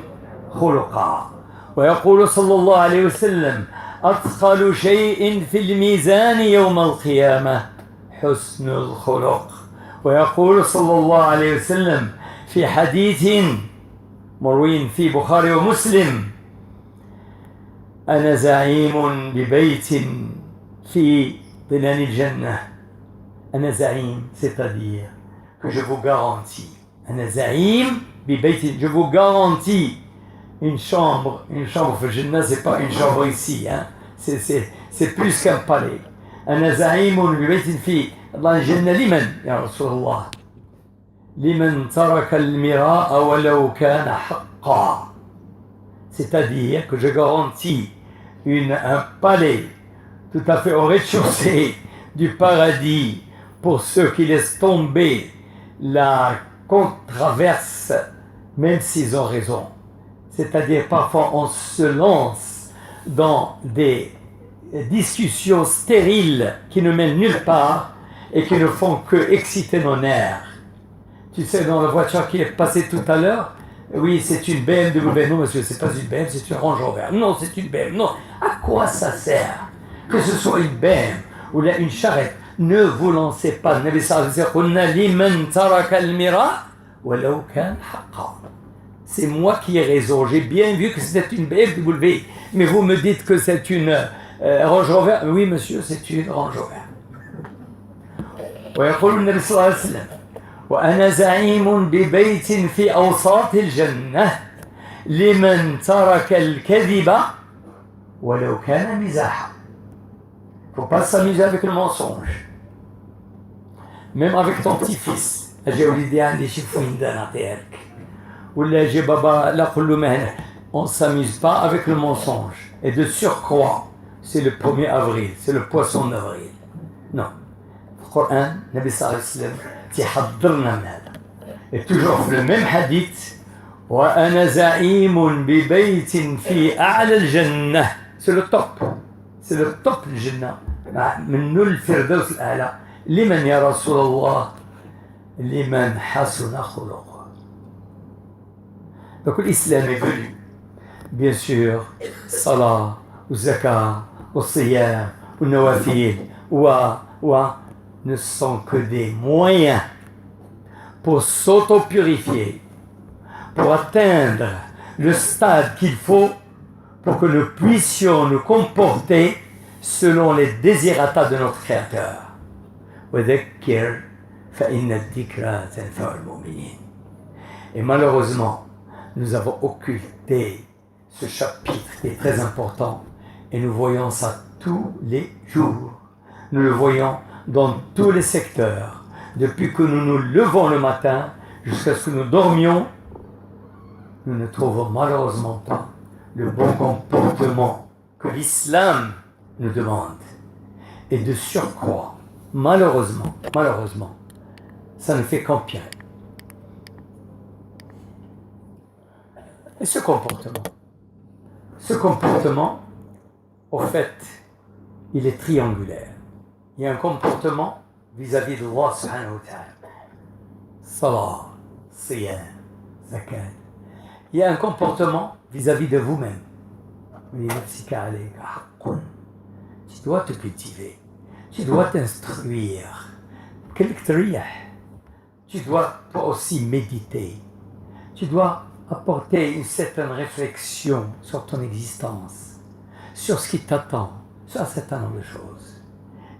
خلقا. ويقول صلى الله عليه وسلم أثقل شيء في الميزان يوم القيامة حسن الخلق. ويقول صلى الله عليه وسلم في حديث مروي في بخاري ومسلم أنا زعيم ببيت في ظلال الجنة. أنا زعيم, c'est-à-dire que je vous garantis. Ana za'im bi baytin, je vous garantis une chambre au Jannah, c'est pas une chambre ici, hein. C'est plus qu'un palais. Ana za'imun bi baytin fi Allah Jannah liman ya Rasulullah. Liman taraka al-mira'a walau kana haqqa. C'est-à-dire que je garantis un palais tout à fait au rez-de-chaussée du paradis pour ceux qui laissent tomber la controverse, même s'ils ont raison. C'est-à-dire parfois on se lance dans des discussions stériles qui ne mènent nulle part et qui ne font que exciter nos nerfs. Tu sais, dans la voiture qui est passée tout à l'heure, oui, c'est une BMW. Non, monsieur, c'est pas une BMW, c'est une Range Rover. Non, c'est une BMW. Non, à quoi ça sert? Que ce soit une BMW ou là, une charrette, ne vous lancez pas. Le Nabi sallallahu alayhi wa sallam, c'est moi qui ai raison. J'ai bien vu que c'était une BMW, mais vous me dites que c'est une Range Rover. Oui, monsieur, c'est une Range Rover. ويقول النبي صلى الله عليه وسلم وأنا زعيم ببيت في أوساط الجنة لمن ترك الكذب ولو كان مزاحا. Il ne faut pas s'amuser avec le mensonge. Même avec ton petit-fils. أجي ولدي عندي شي فويندان أعطيهالك. ولا أجي بابا لا قول له ما هنا. On ne s'amuse pas avec le mensonge. Et de surcroît, c'est le 1er avril, c'est le poisson d'avril. Non. Le Coran, Nabi sallallahu alayhi wa sallam, تحضرنا من هذا. Et toujours le même hadith. وأنا زعيم ببيت في أعلى الجنة. C'est le top. C'est le top du Jannah. من الفردوس الأعلى. لمن يا رسول الله؟ لمن حسن خلقه. Donc l'islam est venu. Bien sûr, salat, ou zakat, ou siyam, ou nawafil, ou ne sont que des moyens pour s'auto-purifier, pour atteindre le stade qu'il faut pour que nous puissions nous comporter selon les désirata de notre Créateur. Et malheureusement, nous avons occulté ce chapitre qui est très important et nous voyons ça tous les jours. Nous le voyons dans tous les secteurs. Depuis que nous nous levons le matin jusqu'à ce que nous dormions, nous ne trouvons malheureusement pas le bon comportement que l'islam nous demande. Et de surcroît, malheureusement, ça ne fait qu'empirer. Et ce comportement, au fait, il est triangulaire. Il y a un comportement vis-à-vis de Allah subhanahu wa ta'ala. Salat, siyam, zakat. Il y a un comportement vis-à-vis de vous-même. Tu dois te cultiver. Tu dois t'instruire. Tu dois toi aussi méditer. Tu dois apporter une certaine réflexion sur ton existence, sur ce qui t'attend, sur un certain nombre de choses.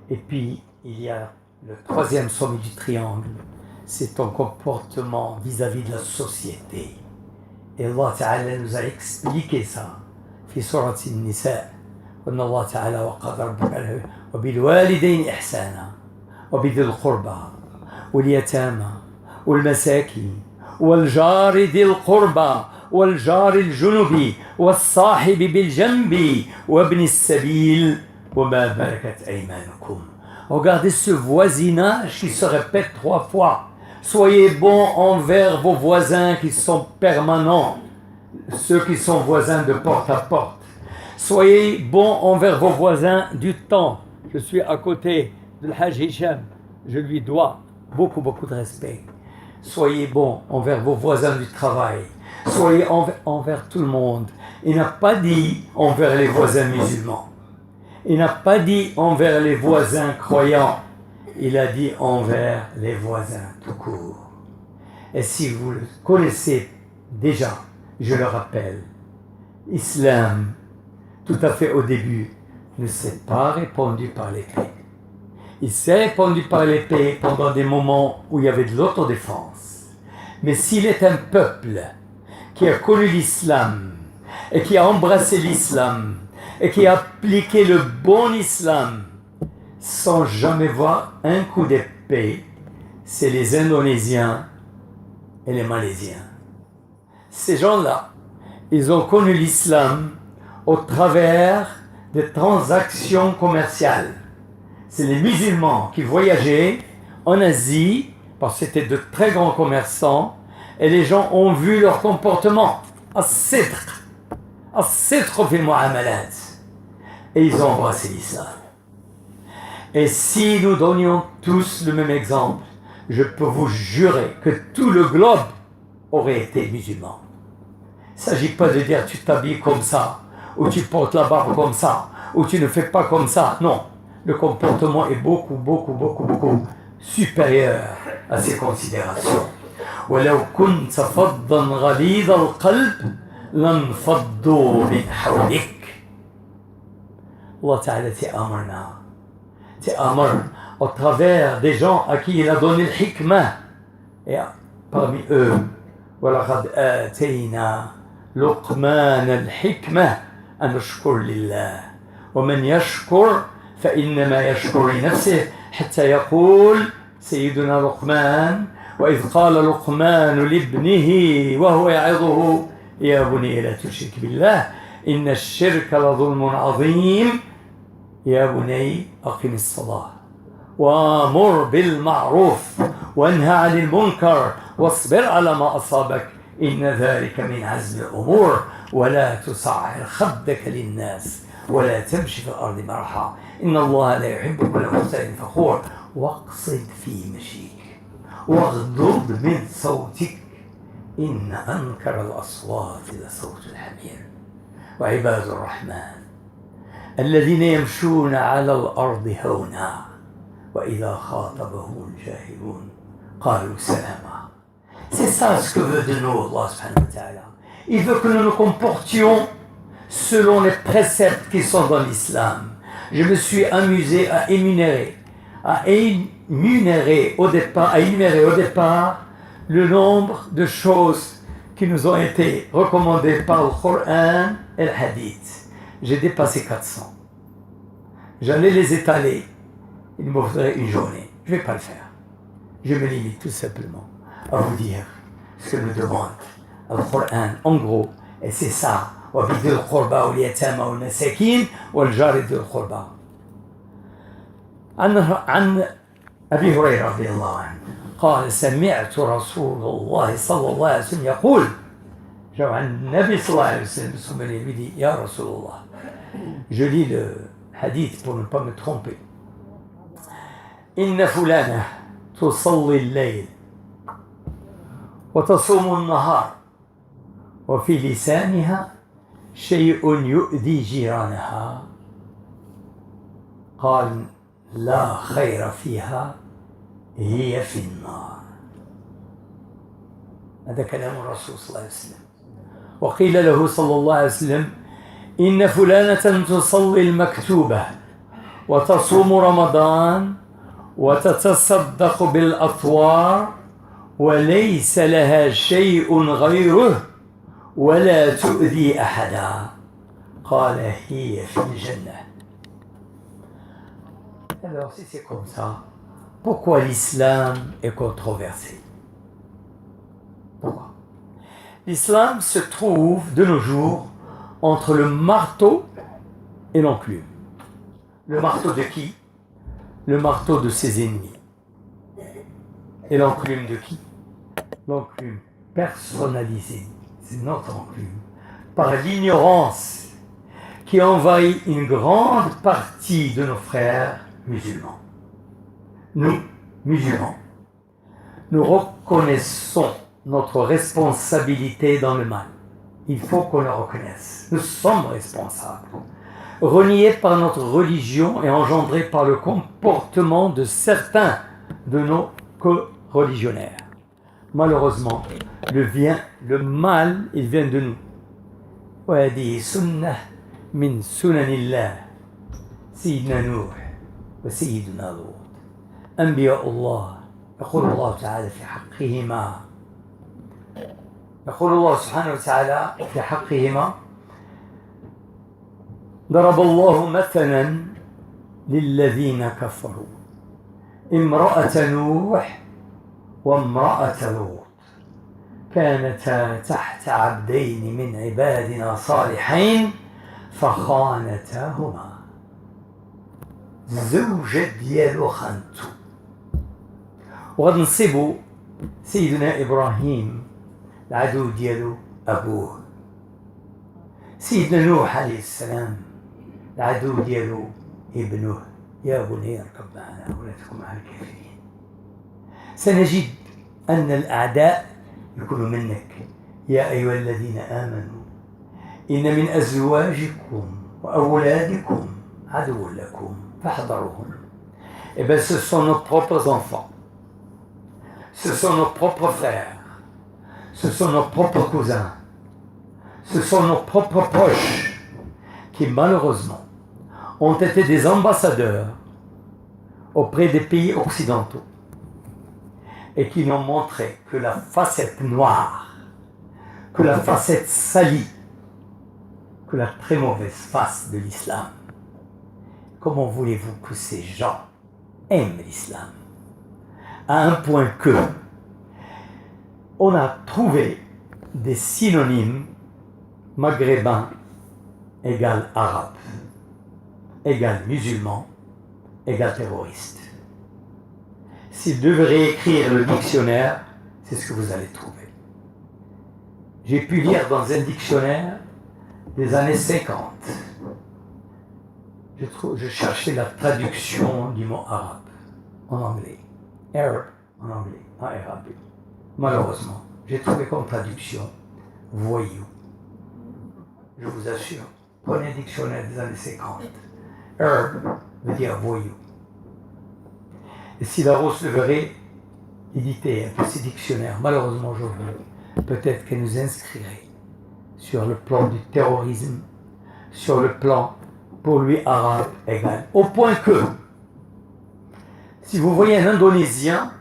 Et puis, il y a le troisième sommet du triangle, c'est ton comportement vis-à-vis de la société. Et Allah Ta'ala nous a expliqué ça. في سورة النساء قال الله تعالى وقال ربك وبالوالدين إحسانا وبذي القربى واليتامى والمساكين والجار ذي القربى والجار الجنب والصاحب بالجنب وابن السبيل وما ملكت أيمانكم. Regardez ce voisinage qui se répète 3 fois. Soyez bons envers vos voisins qui sont permanents, ceux qui sont voisins de porte à porte. Soyez bons envers vos voisins du temps. Je suis à côté de l'Hajj Hicham, je lui dois beaucoup de respect. Soyez bons envers vos voisins du travail. Soyez envers tout le monde. Il n'a pas dit envers les voisins musulmans. Il n'a pas dit envers les voisins croyants. Il a dit envers les voisins tout court. Et si vous le connaissez déjà, je le rappelle, l'islam, tout à fait au début, ne s'est pas répandu par l'épée. Il s'est répandu par l'épée pendant des moments où il y avait de l'autodéfense. Mais s'il est un peuple qui a connu l'islam et qui a embrassé l'islam et qui a appliqué le bon islam sans jamais voir un coup d'épée, c'est les Indonésiens et les Malaisiens. Ces gens-là, ils ont connu l'islam au travers des transactions commerciales. C'est les musulmans qui voyageaient en Asie, parce que c'était de très grands commerçants, et les gens ont vu leur comportement. Et ils ont embrassé l'islam. Et si nous donnions tous le même exemple, je peux vous jurer que tout le globe aurait été musulman. Il ne s'agit pas de dire tu t'habilles comme ça, ou tu portes la barbe comme ça, ou tu ne fais pas comme ça. Non, le comportement est beaucoup supérieur à ces considérations. ولو كنت فظا غليظ القلب لانفضوا من حولك. Allah Ta'ala t'amène au travers des gens à qui il a donné le hikmah. Et parmi eux, وَلَقَدْ آتَيْنَا لُقْمَانَ الْحِكْمَةَ أَنْ اشْكُرْ لِلَّهِ وَمَنْ يَشْكُرْ فإنما يشكر لنفسه حتى يقول سيدنا لقمان وإذ قال لقمان لابنه وهو يعظه يا بني لا تشرك بالله إن الشرك لظلم عظيم يا بني أقم الصلاة وأمر بالمعروف وانهى عن المنكر واصبر على ما أصابك إن ذلك من عزم الأمور ولا تصعر خدك للناس ولا تمشي في الأرض مرحا إن الله لا يحب كل مختال فخور واقصد في مشيك واغضض من صوتك إن أنكر الأصوات لصوت الحمير وعباد الرحمن الذين يمشون على الأرض هونا وإذا خاطبهم الجاهلون قالوا سلاما. C'est ça ce que veut de nous Allah subhanahu wa ta'ala. Il veut que nous nous comportions selon les préceptes qui sont dans l'islam. Je me suis amusé à énumérer au départ le nombre de choses qui nous ont été recommandées par le Coran et le Hadith. J'ai dépassé 400. J'allais les étaler. Il me faudrait une journée. Je ne vais pas le faire. Je me limite tout simplement à vous dire ce que nous demande le Coran en gros. Et c'est ça. وبذي القربى واليتامى والمساكين والجار ذي القربى. عن أبي هريرة رضي الله عنه قال سمعت رسول الله صلى الله عليه وسلم يقول جاء عن النبي صلى الله عليه وسلم lui dit يا رسول الله. Je lis le hadith pour ne pas me tromper. إن فلانة تصلي الليل وتصوم النهار وفي لسانها شيء يؤذي جيرانها قال لا خير فيها هي في النار. هذا كلام الرسول صلى الله عليه وسلم. وقيل له صلى الله عليه وسلم إن فلانة تصلي المكتوبة وتصوم رمضان وتتصدق بالأطوار وليس لها شيء غيره ولا تؤذي أحدا قال هي في الجنة. Alors si c'est comme ça, pourquoi l'islam est controversé? Pourquoi? L'islam se trouve de nos jours entre le marteau et l'enclume. Le marteau de qui? Le marteau de ses ennemis. Et l'enclume de qui? L'enclume personnalisée. C'est notre enclume. Par l'ignorance qui envahit une grande partie de nos frères musulmans. Nous, musulmans, nous reconnaissons notre responsabilité dans le mal. Il faut qu'on le reconnaisse. Nous sommes responsables. Reniés par notre religion et engendrés par le comportement de certains de nos co-religionnaires. Malheureusement, le mal, il vient de nous. وهذه سنة من سنن الله سيدنا نوح وسيدنا لوط أنبياء الله يقول الله تعالى في حقهما، يقول الله سبحانه وتعالى في حقهما: ضرب الله مثلا للذين كفروا امرأة نوح وامرأة لوط كانتا تحت عبدين من عبادنا صالحين فخانتاهما. زوجة ديالو خانتو. وغادي نصيبو سيدنا إبراهيم العدو ديالو أبوه، سيدنا نوح عليه السلام العدو ديالو ابنه: يا بني اركب معنا ولا تكن مع الكافرين. سنجد أن الأعداء يكونوا منك: يا أيها الذين آمنوا إن من أزواجكم وأولادكم عدو لكم فاحذروهم. Eh bien, ce sont nos propres enfants, ce sont nos propres frères, ce sont nos propres cousins, ce sont nos propres proches qui malheureusement ont été des ambassadeurs auprès des pays occidentaux et qui n'ont montré que la facette noire, que la facette salie, que la très mauvaise face de l'islam. Comment voulez-vous que ces gens aiment l'islam? À un point que on a trouvé des synonymes: maghrébin égale arabe, égale musulman, égale terroriste. S'il devrait écrire le dictionnaire, c'est ce que vous allez trouver. J'ai pu lire dans un dictionnaire des années 50. Je cherchais la traduction du mot arabe en anglais. Arab en anglais, arabe. Malheureusement, j'ai trouvé comme traduction voyou. Je vous assure, prenez un dictionnaire des années 50. Arab veut dire voyou. Et si Larousse le verrait éditer un peu ces dictionnaires, malheureusement aujourd'hui, peut-être qu'elle nous inscrirait sur le plan du terrorisme, sur le plan pour lui arabe égal. Au point que, si vous voyez un Indonésien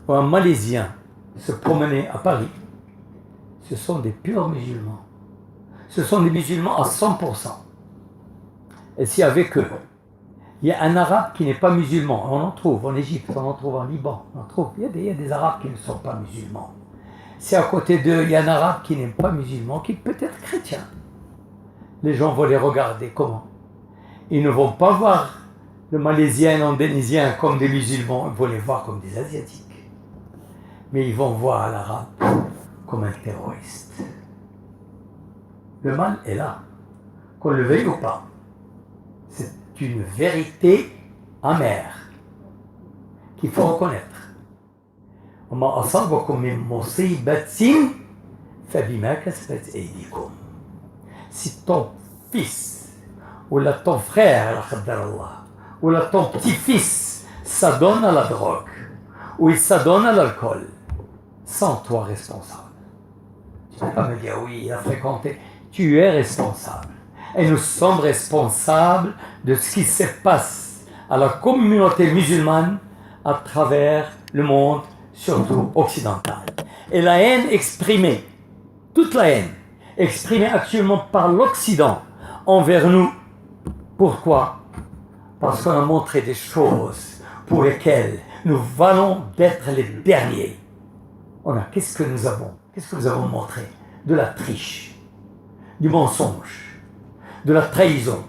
ou un Malaisien se promener à Paris, ce sont des purs musulmans. Ce sont des musulmans à 100%. Et si avec eux, il y a un arabe qui n'est pas musulman, on en trouve en Égypte, on en trouve en Liban, on en trouve, il y a des arabes qui ne sont pas musulmans. Si à côté d'eux, il y a un arabe qui n'est pas musulman, qui peut être chrétien, les gens vont les regarder comment? Ils ne vont pas voir le Malaisien et l'Indonésien comme des musulmans, ils vont les voir comme des Asiatiques. Mais ils vont voir l'arabe comme un terroriste. Le mal est là, qu'on le veuille ou pas. C'est une vérité amère qu'il faut reconnaître. وما أصابكم من مصيبة فبما كسبت أيديكم. Si ton fils ou là ton frère, ou là ton petit-fils s'adonne à la drogue ou il s'adonne à l'alcool, sans toi responsable. Tu ne peux pas me dire oui, il a fréquenté. Tu es responsable. Et nous sommes responsables de ce qui se passe à la communauté musulmane à travers le monde, surtout occidental. Et la haine exprimée, toute la haine, exprimée actuellement par l'Occident envers nous. Pourquoi? Parce qu'on a montré des choses pour lesquelles nous valons d'être les derniers. Qu'est-ce que nous avons? Qu'est-ce que nous avons montré? De la triche, du mensonge, de la trahison,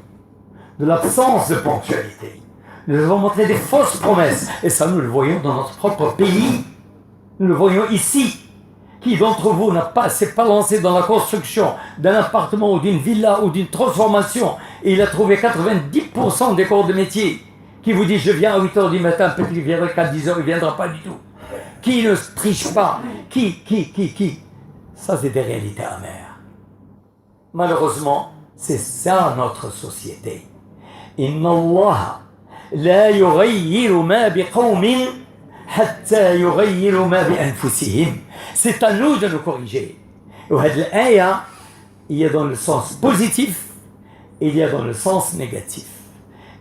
de l'absence de ponctualité. Nous avons montré des fausses promesses. Et ça, nous le voyons dans notre propre pays. Nous le voyons ici. Qui d'entre vous s'est pas lancé dans la construction d'un appartement ou d'une villa ou d'une transformation et il a trouvé 90% des corps de métier? Qui vous dit je viens à 8h du matin, peut-être qu'il viendra qu'à 10h, il ne viendra pas du tout. Qui ne triche pas? Qui? Ça, c'est des réalités amères. Malheureusement, c'est ça notre société. Inna Allah la yughayyiru ma biqawmin hatta yughayyiru ma bi anfusihim. C'est à nous de nous corriger. Et cette ayah, il y a dans le sens positif et il y a dans le sens négatif.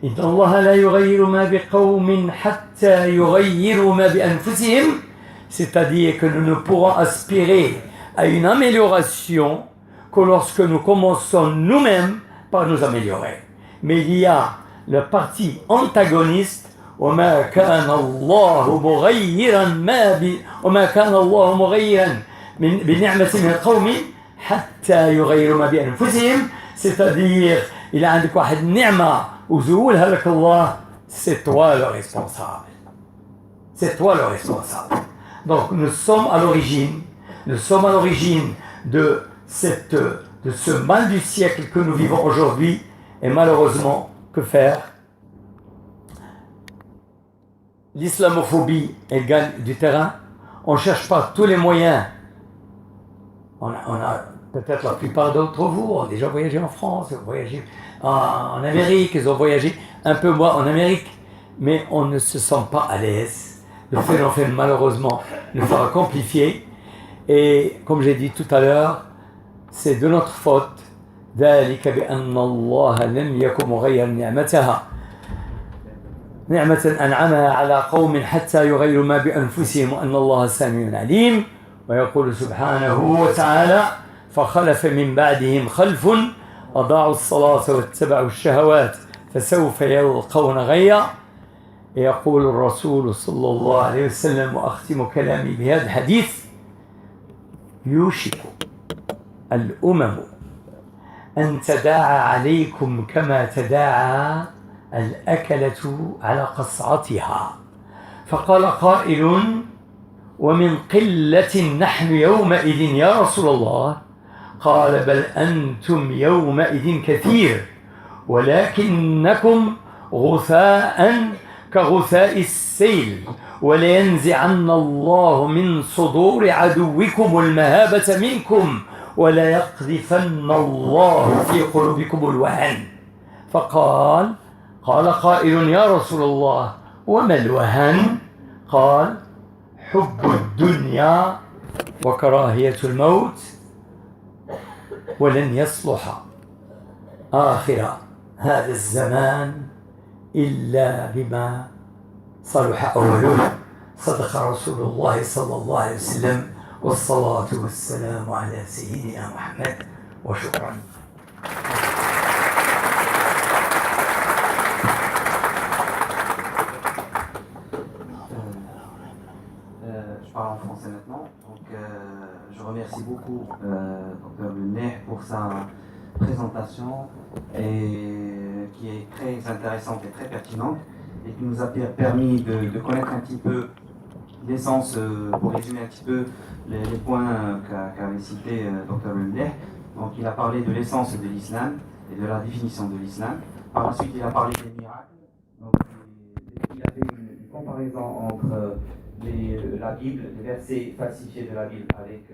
إن الله لا يغير ما بقوم حتى يغيروا ما بأنفسهم, c'est-à-dire que nous ne pourrons aspirer à une amélioration que lorsque nous commençons nous-mêmes par nous améliorer. Mais il y a la partie antagoniste, وما كان الله مغيرا وما كان الله مغيرا بنعمة من القوم حتى يغيروا ما بأنفسهم, c'est-à-dire il a عندك واحد نعمة وزولها لك الله, c'est toi le responsable. C'est toi le responsable. Donc nous sommes à l'origine de ce mal du siècle que nous vivons aujourd'hui. Et malheureusement, que faire? L'islamophobie, elle gagne du terrain. On cherche par tous les moyens. On a peut-être la plupart d'entre vous ont déjà voyagé en France, ont voyagé en Amérique, ils ont voyagé un peu moins en Amérique, mais on ne se sent pas à l'aise. Le phénomène, malheureusement, ne fera qu'amplifier. Et comme j'ai dit tout à l'heure, c'est de notre faute. ذلك بأن الله لم يكن مغيرا نعمة أنعمها على قوم حتى يغيروا ما بأنفسهم وأن الله سميع عليم. ويقول سبحانه وتعالى فخلف من بعدهم خلف أضاعوا الصلاة واتبعوا الشهوات فسوف يلقون غيا. يقول الرسول صلى الله عليه وسلم, وأختم كلامي بهذا الحديث, يوشك الأمم أن تداعى عليكم كما تداعى الأكلة على قصعتها. فقال قائل ومن قلة نحن يومئذ يا رسول الله؟ قال بل أنتم يومئذ كثير ولكنكم غثاء كغثاء السيل ولينزعن الله من صدور عدوكم المهابة منكم ولا يقذفن الله في قلوبكم الوهن. فقال قائل يا رسول الله وما الوهن؟ قال حب الدنيا وكراهية الموت ولن يصلح آخر هذا الزمان إلا بما صلح أوله. صدق رسول الله صلى الله عليه وسلم والصلاة والسلام على سيدنا محمد وشكرا. Je parle en français maintenant. Donc, je remercie beaucoup Dr Leneh pour sa présentation qui est très intéressante et très pertinente et qui nous a permis de connaître un petit peu l'essence, pour résumer un petit peu les points qu'avait cité Dr Leneh. Donc, il a parlé de l'essence de l'islam et de la définition de l'islam. Par la suite, il a parlé des miracles. Donc, il a fait une comparaison entre la Bible, les versets falsifiés de la Bible avec